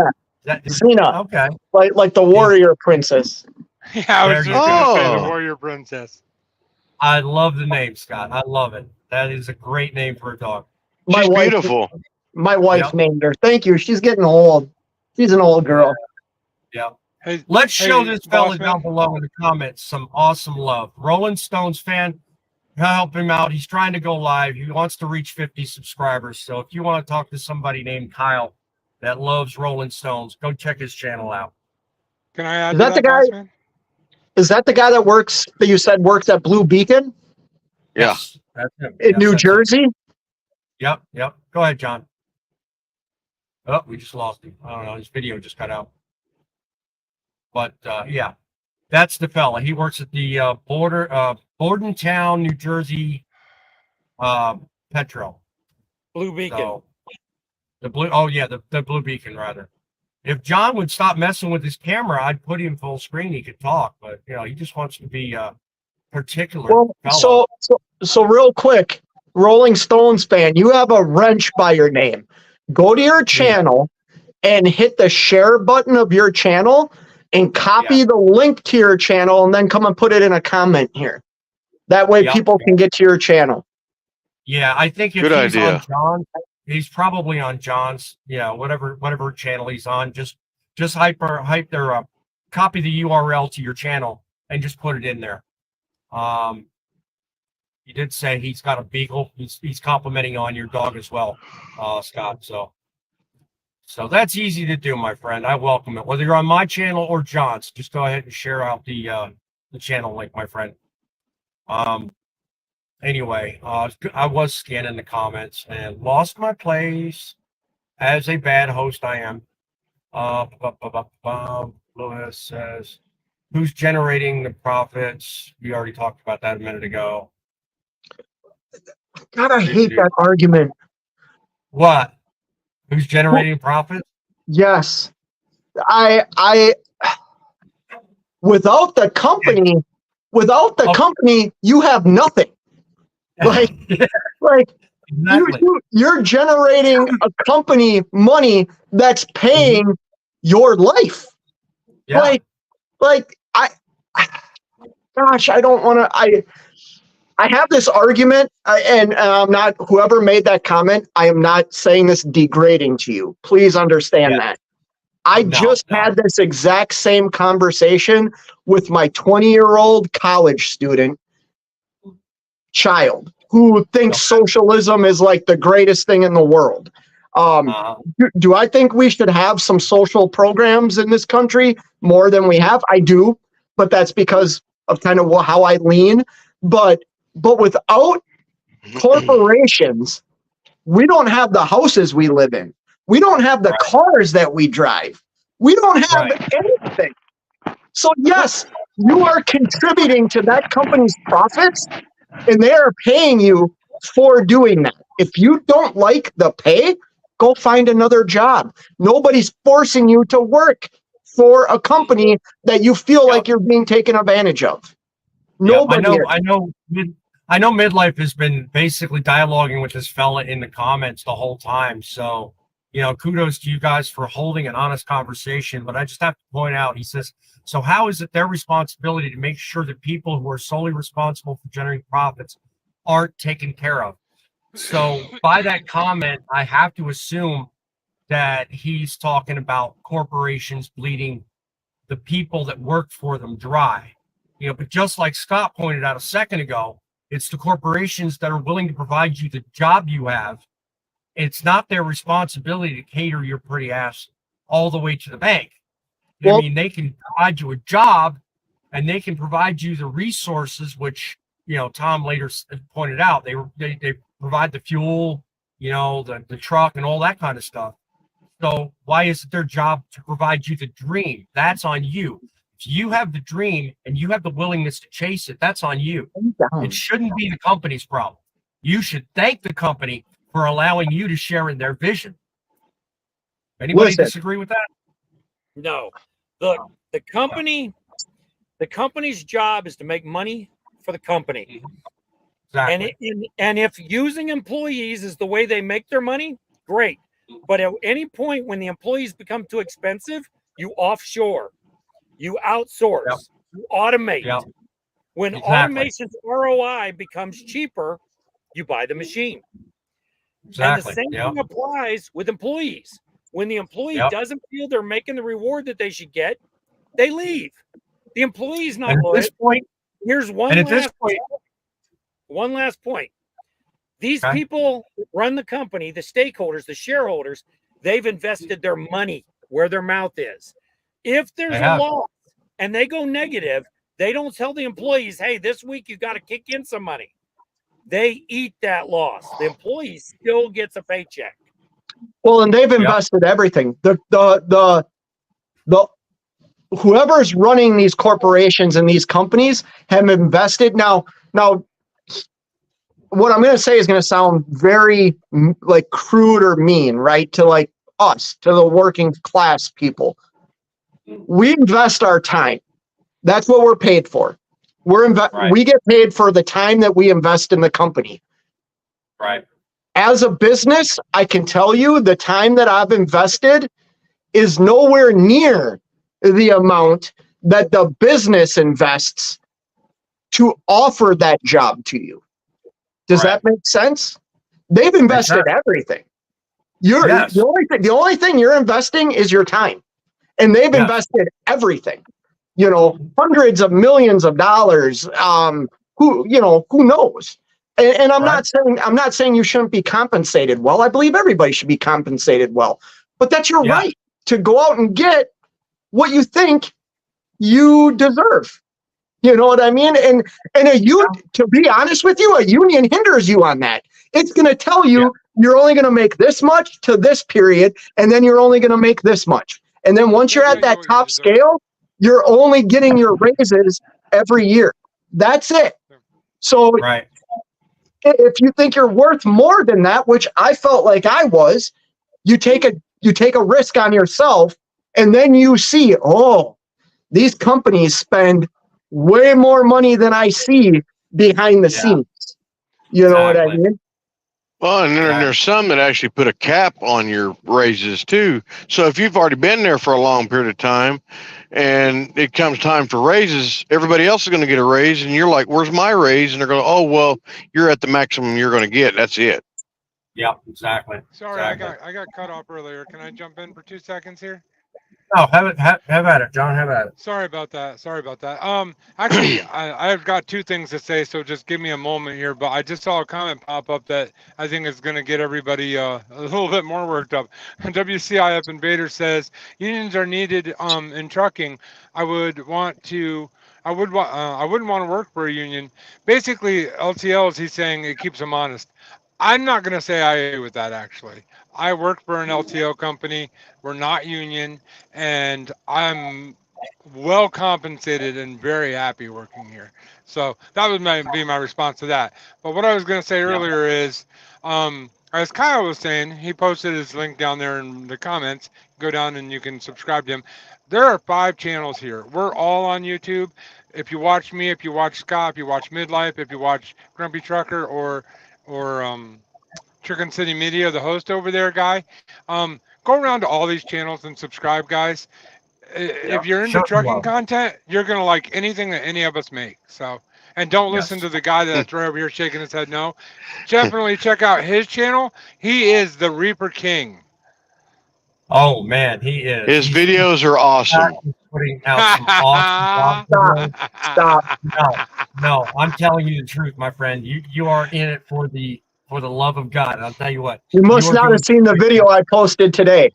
Yeah. Xena, Okay. like the warrior princess. Yeah, I was There just you gonna go. say the warrior princess. I love the name, Scott. I love it. That is a great name for a dog. My She's wife, beautiful. My wife Yep. named her. Thank you. She's getting old. She's an old girl. Yeah. Hey, Let's show hey, this fella boss man. down below in the comments some awesome love. Rolling Stones fan, help him out. He's trying to go live. He wants to reach 50 subscribers. So if you want to talk to somebody named Kyle that loves Rolling Stones, go check his channel out. Can I add Is to that the that, guy- boss man? Is that the guy that you said works at Blue Beacon Yeah. Yes, that's him. in Yes, New that's him. Jersey? Yep. Go ahead, John. Oh, we just lost him. I don't know. His video just cut out. But yeah, that's the fella. He works at the Bordentown, New Jersey Petro. Blue Beacon. So the blue. Oh yeah, the Blue Beacon rather. If John would stop messing with his camera, I'd put him full screen. He could talk, but he just wants to be particular. Well, fellow. so real quick, Rolling Stones fan, you have a wrench by your name. Go to your channel and hit the share button of your channel and copy the link to your channel and then come and put it in a comment here. That way people can get to your channel. Yeah, I think if Good he's idea. on John, he's probably on John's, whatever channel he's on. Just hype their copy the URL to your channel and just put it in there. You did say he's got a beagle. He's complimenting on your dog as well, Scott. So that's easy to do, my friend. I welcome it. Whether you're on my channel or John's, just go ahead and share out the channel link, my friend. Anyway, I was scanning the comments and lost my place. As a bad host, I am. Lewis says, who's generating the profits? We already talked about that a minute ago. God, I hate that argument. What? Who's generating profits? Yes. Without the company, you have nothing. Like Exactly. you're generating a company money that's paying your life. Yeah. Gosh, I don't want to. I have this argument, and I'm not. Whoever made that comment, I am not saying this degrading to you. Please understand that. I just had this exact same conversation with my 20-year-old college student child who thinks socialism is like the greatest thing in the world. Do I think we should have some social programs in this country more than we have? I do, but that's because of kind of how I lean. But without corporations, we don't have the houses we live in. We don't have the cars that we drive. We don't have anything. So yes, you are contributing to that company's profits, and they are paying you for doing that. If you don't like the pay, go find another job. Nobody's forcing you to work for a company that you feel like you're being taken advantage of. Nobody. I know Midlife has been basically dialoguing with this fella in the comments the whole time. So, kudos to you guys for holding an honest conversation. But I just have to point out, he says, so how is it their responsibility to make sure that people who are solely responsible for generating profits aren't taken care of? So by that comment, I have to assume that he's talking about corporations bleeding the people that work for them dry. But just like Scott pointed out a second ago, it's the corporations that are willing to provide you the job you have. It's not their responsibility to cater your pretty ass all the way to the bank. I mean, they can provide you a job and they can provide you the resources, which, Tom later pointed out, they provide the fuel, the truck and all that kind of stuff. So why is it their job to provide you the dream? That's on you. If you have the dream and you have the willingness to chase it, that's on you. It shouldn't be the company's problem. You should thank the company for allowing you to share in their vision. Anybody Listen. disagree with that? No. Look, the company's job is to make money for the company. Exactly. And if using employees is the way they make their money, great. But at any point when the employees become too expensive, you offshore, you outsource, Yep. you automate. Yep. When Exactly. automation's ROI becomes cheaper, you buy the machine. Exactly. And the same Yep. thing applies with employees. When the employee Yep. doesn't feel they're making the reward that they should get, they leave. The employee's not And at loyal. this point, Here's one last point. These Okay. people run the company, the stakeholders, the shareholders, they've invested their money where their mouth is. If there's They a have. loss and they go negative, they don't tell the employees, hey, this week you got to kick in some money. They eat that loss. The employee still gets a paycheck. Well, and they've invested everything. The whoever's running these corporations and these companies have invested. Now, what I'm going to say is going to sound very like crude or mean, right? To like us, to the working class people. We invest our time. That's what we're paid for. Right. We get paid for the time that we invest in the company. Right. As a business, I can tell you the time that I've invested is nowhere near the amount that the business invests to offer that job to you. Does Right. that make sense? They've invested everything. Yes. The only thing you're investing is your time. And they've Yes. invested everything. Hundreds of millions of dollars. Who knows? And I'm not saying you shouldn't be compensated well. I believe everybody should be compensated well. But that's your right to go out and get what you think you deserve. You know what I mean? And to be honest with you, a union hinders you on that. It's going to tell you you're only going to make this much to this period, and then you're only going to make this much. And then once you're at that top scale, you're only getting your raises every year. That's it. So if you think you're worth more than that, which I felt like I was, you take a risk on yourself, and then you see, these companies spend way more money than I see behind the scenes. You know what I mean? Well, and there's some that actually put a cap on your raises too. So if you've already been there for a long period of time and it comes time for raises, everybody else is going to get a raise and you're like, where's my raise? And they're going, oh, well, you're at the maximum you're going to get. That's it. Yeah, exactly. Sorry, exactly. I got cut off earlier. Can I jump in for 2 seconds here? No, have at it, John. Have at it. Sorry about that. Actually, I've got 2 things to say, so just give me a moment here. But I just saw a comment pop up that I think is going to get everybody a little bit more worked up. WCIF Invader says unions are needed in trucking. I wouldn't want to work for a union. Basically, LTLs, he's saying it keeps them honest. I'm not going to say I agree with that, actually. I work for an LTL company. We're not union, and I'm well compensated and very happy working here. So that would be my response to that. But what I was going to say earlier is, as Kyle was saying, he posted his link down there in the comments. Go down and you can subscribe to him. There are 5 channels here. We're all on YouTube. If you watch me, if you watch Scott, if you watch Midlife, if you watch Grumpy Trucker or Truckin City Media, the host over there, guy, go around to all these channels and subscribe, guys. If you're into trucking content, you're gonna like anything that any of us make. So, and don't listen to the guy that's right over here shaking his head no. Definitely check out his channel. He is the Reaper King. Oh man, he is. His videos are awesome. Putting out some awesome Stop. No, I'm telling you the truth, my friend. You are in it for the love of God. And I'll tell you what. You must not have seen the video I posted today.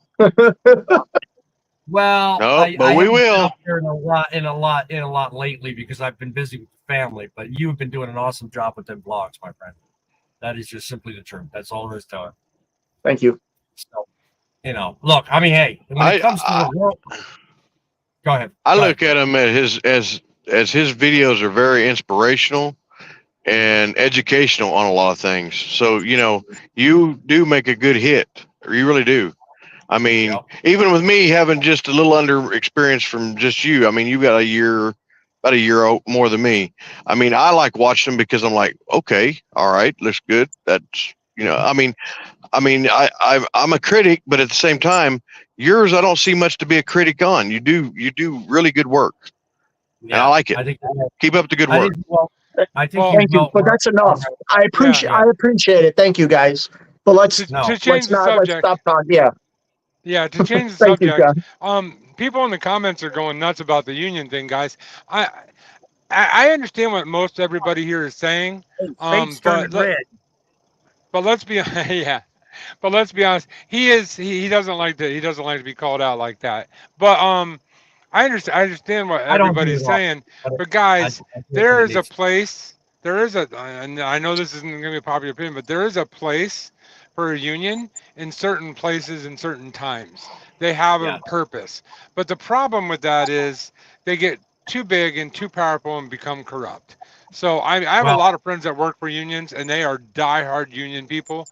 Well, but we will. In a lot lately because I've been busy with the family. But you have been doing an awesome job with them vlogs, my friend. That is just simply the truth. That's all there is to it. Thank you. So, look. I mean, hey, when it comes to the world, go ahead. I look at him as his videos are very inspirational, and educational on a lot of things. So, you do make a good hit, or you really do. I mean, Yep. even with me having just a little under experience from just you, I mean, you've got about a year more than me. I mean, I like watching them because I'm like, okay, all right, looks good. That's, I'm a critic, but at the same time, yours, I don't see much to be a critic on. You do really good work, and I like it. I think Keep up the good I work. think well, I think Well, you Thank you, well, but that's enough. I appreciate Yeah. I appreciate it. Thank you, guys. But let's No. To change the let's subject, stop talking. Yeah. yeah, to change the Thank you, subject, John. people in the comments are going nuts about the union thing, guys. I I understand what most everybody here is saying, Fate's turning but red. let's be yeah, but let's be honest. He doesn't like to be called out like that. But I understand what I don't do everybody's it all. saying. But But I guys, think there it is a needs. place. There is a, and I know this isn't going to be a popular opinion, but there is a place for a union in certain places in certain times. They have a Yeah. purpose. But the problem with that is they get too big and too powerful and become corrupt. So I have a Well, lot of friends that work for unions and they are diehard union people.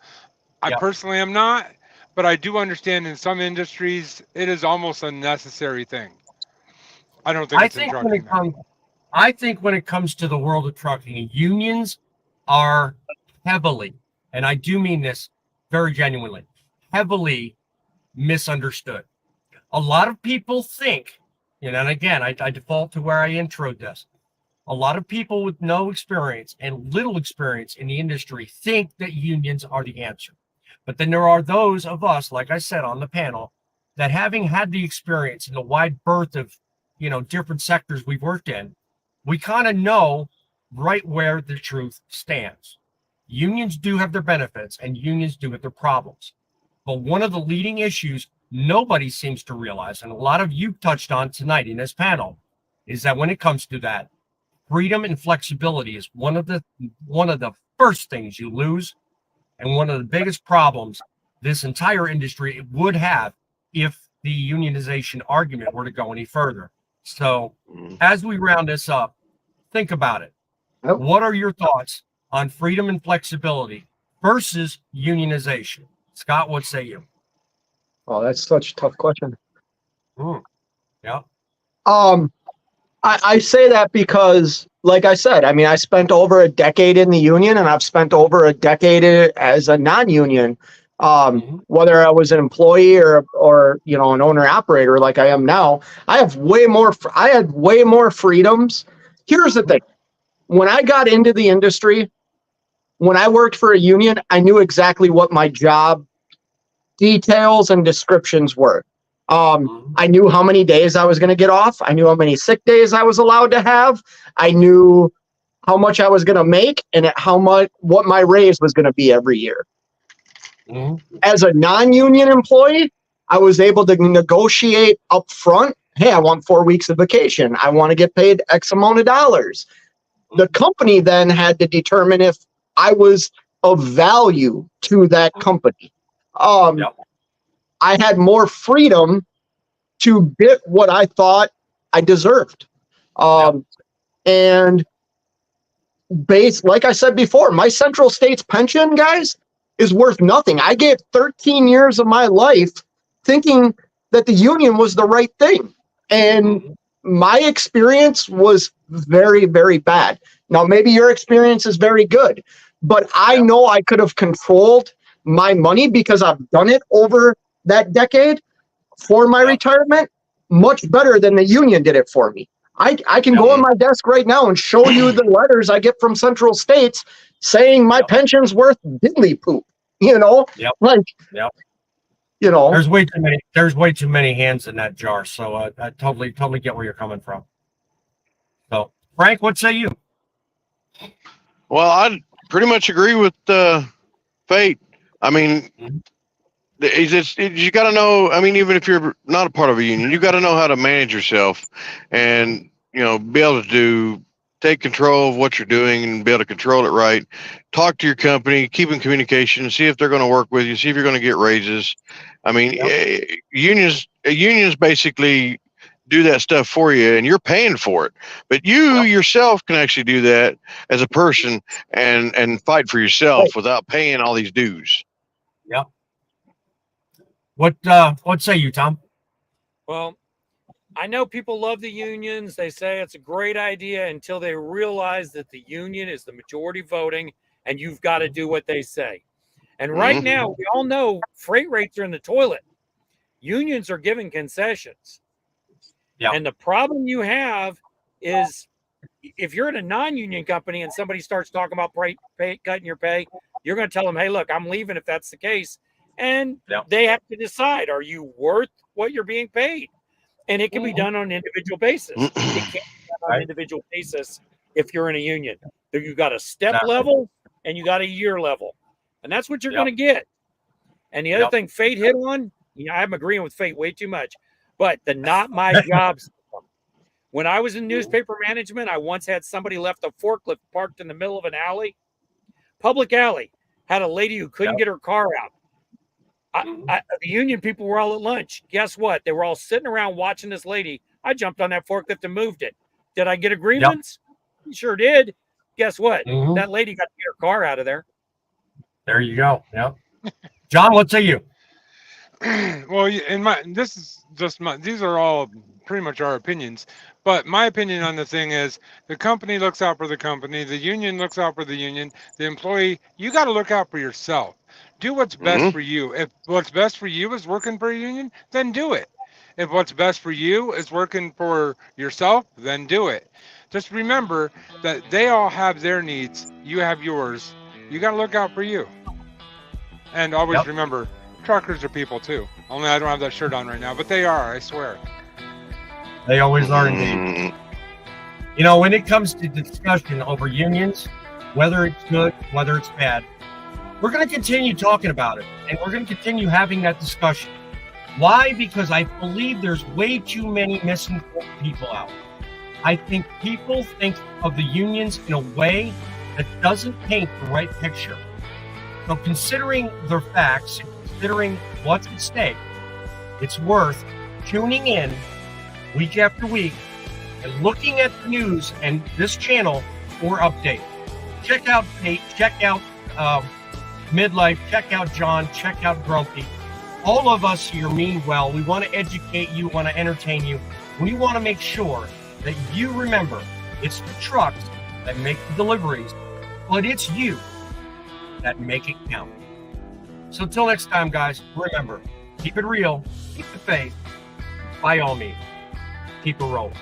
I yeah. personally am not, but I do understand in some industries it is almost a necessary thing. I don't think I it's in think when trucking it though. comes, I think when it comes to the world of trucking, unions are heavily, and I do mean this very genuinely, heavily misunderstood. A lot of people think, and again, I default to where I introed this. A lot of people with no experience and little experience in the industry think that unions are the answer. But then there are those of us, like I said on the panel, that having had the experience and the wide berth of, different sectors we've worked in, we kind of know right where the truth stands. Unions do have their benefits and unions do have their problems. But one of the leading issues nobody seems to realize, and a lot of you touched on tonight in this panel, is that when it comes to that, freedom and flexibility is one of the first things you lose, and one of the biggest problems this entire industry would have if the unionization argument were to go any further. So, as we round this up, think about it. Yep. What are your thoughts on freedom and flexibility versus unionization? Scott, what say you? Oh, that's such a tough question. Yeah. I say that because, like I said, I mean, I spent over a decade in the union and I've spent over a decade as a non-union. Whether I was an employee or an owner operator like I am now, I had way more freedoms. Here's the thing. When I got into the industry, when I worked for a union, I knew exactly what my job details and descriptions were. I knew how many days I was going to get off. I knew how many sick days I was allowed to have. I knew how much I was going to make and what my raise was going to be every year. As a non-union employee, I was able to negotiate up front. Hey, I want 4 weeks of vacation. I want to get paid X amount of dollars. The company then had to determine if I was of value to that company. I had more freedom to get what I thought I deserved. And like I said before, my Central States pension, guys, is worth nothing. I gave 13 years of my life thinking that the union was the right thing. And my experience was very, very bad. Now, maybe your experience is very good, but I know I could have controlled my money because I've done it over that decade for my retirement much better than the union did it for me. I can go on my desk right now and show you the letters I get from Central States saying my pension's worth diddly poop. There's way too many hands in that jar. So I totally get where you're coming from. So Frank, what say you? Well, I pretty much agree with Fate. I mean, you got to know. I mean, even if you're not a part of a union, you got to know how to manage yourself, and be able to take control of what you're doing and be able to control it right. Talk to your company, keep in communication, see if they're going to work with you, see if you're going to get raises. I mean, unions basically do that stuff for you, and you're paying for it. But you yourself can actually do that as a person and fight for yourself without paying all these dues. Yep. What say you, Tom? Well, I know people love the unions. They say it's a great idea until they realize that the union is the majority voting and you've got to do what they say. And right now, we all know freight rates are in the toilet. Unions are giving concessions. Yeah. And the problem you have is if you're in a non-union company and somebody starts talking about cutting your pay, you're going to tell them, hey, look, I'm leaving if that's the case. And they have to decide, are you worth what you're being paid? And it can be done on an individual basis. It can't be done on an individual basis if you're in a union. You've got a step level and you got a year level. And that's what you're going to get. And the other thing Fate hit on, I'm agreeing with Fate way too much, but the not my job system. When I was in newspaper management, I once had somebody left a forklift parked in the middle of an alley, public alley, had a lady who couldn't get her car out. The union people were all at lunch. Guess what? They were all sitting around watching this lady. I jumped on that forklift and moved it. Did I get a grievance? Sure did. Guess what? That lady got to get her car out of there. There you go. Yep. John, what say you? Well, these are all pretty much our opinions, but my opinion on the thing is the company looks out for the company, the union looks out for the union, the employee, you got to look out for yourself. Do what's best for you. If what's best for you is working for a union, then do it. If what's best for you is working for yourself, then do it. Just remember that they all have their needs. You have yours. You got to look out for you. And always remember, truckers are people too. Only I don't have that shirt on right now, but they are, I swear. They always are indeed. You know, when it comes to discussion over unions, whether it's good, whether it's bad, we're going to continue talking about it, and we're going to continue having that discussion. Why? Because I believe there's way too many misinformed people out. I think people think of the unions in a way that doesn't paint the right picture. So considering their facts, considering what's at stake, it's worth tuning in week after week and looking at the news and this channel for updates. Check out Nate, check out Midlife, check out John, check out Grumpy. All of us here mean well. We want to educate you, want to entertain you. We want to make sure that you remember it's the trucks that make the deliveries, but it's you that make it count. So until next time, guys, remember, keep it real, keep the faith, by all means, keep it rolling.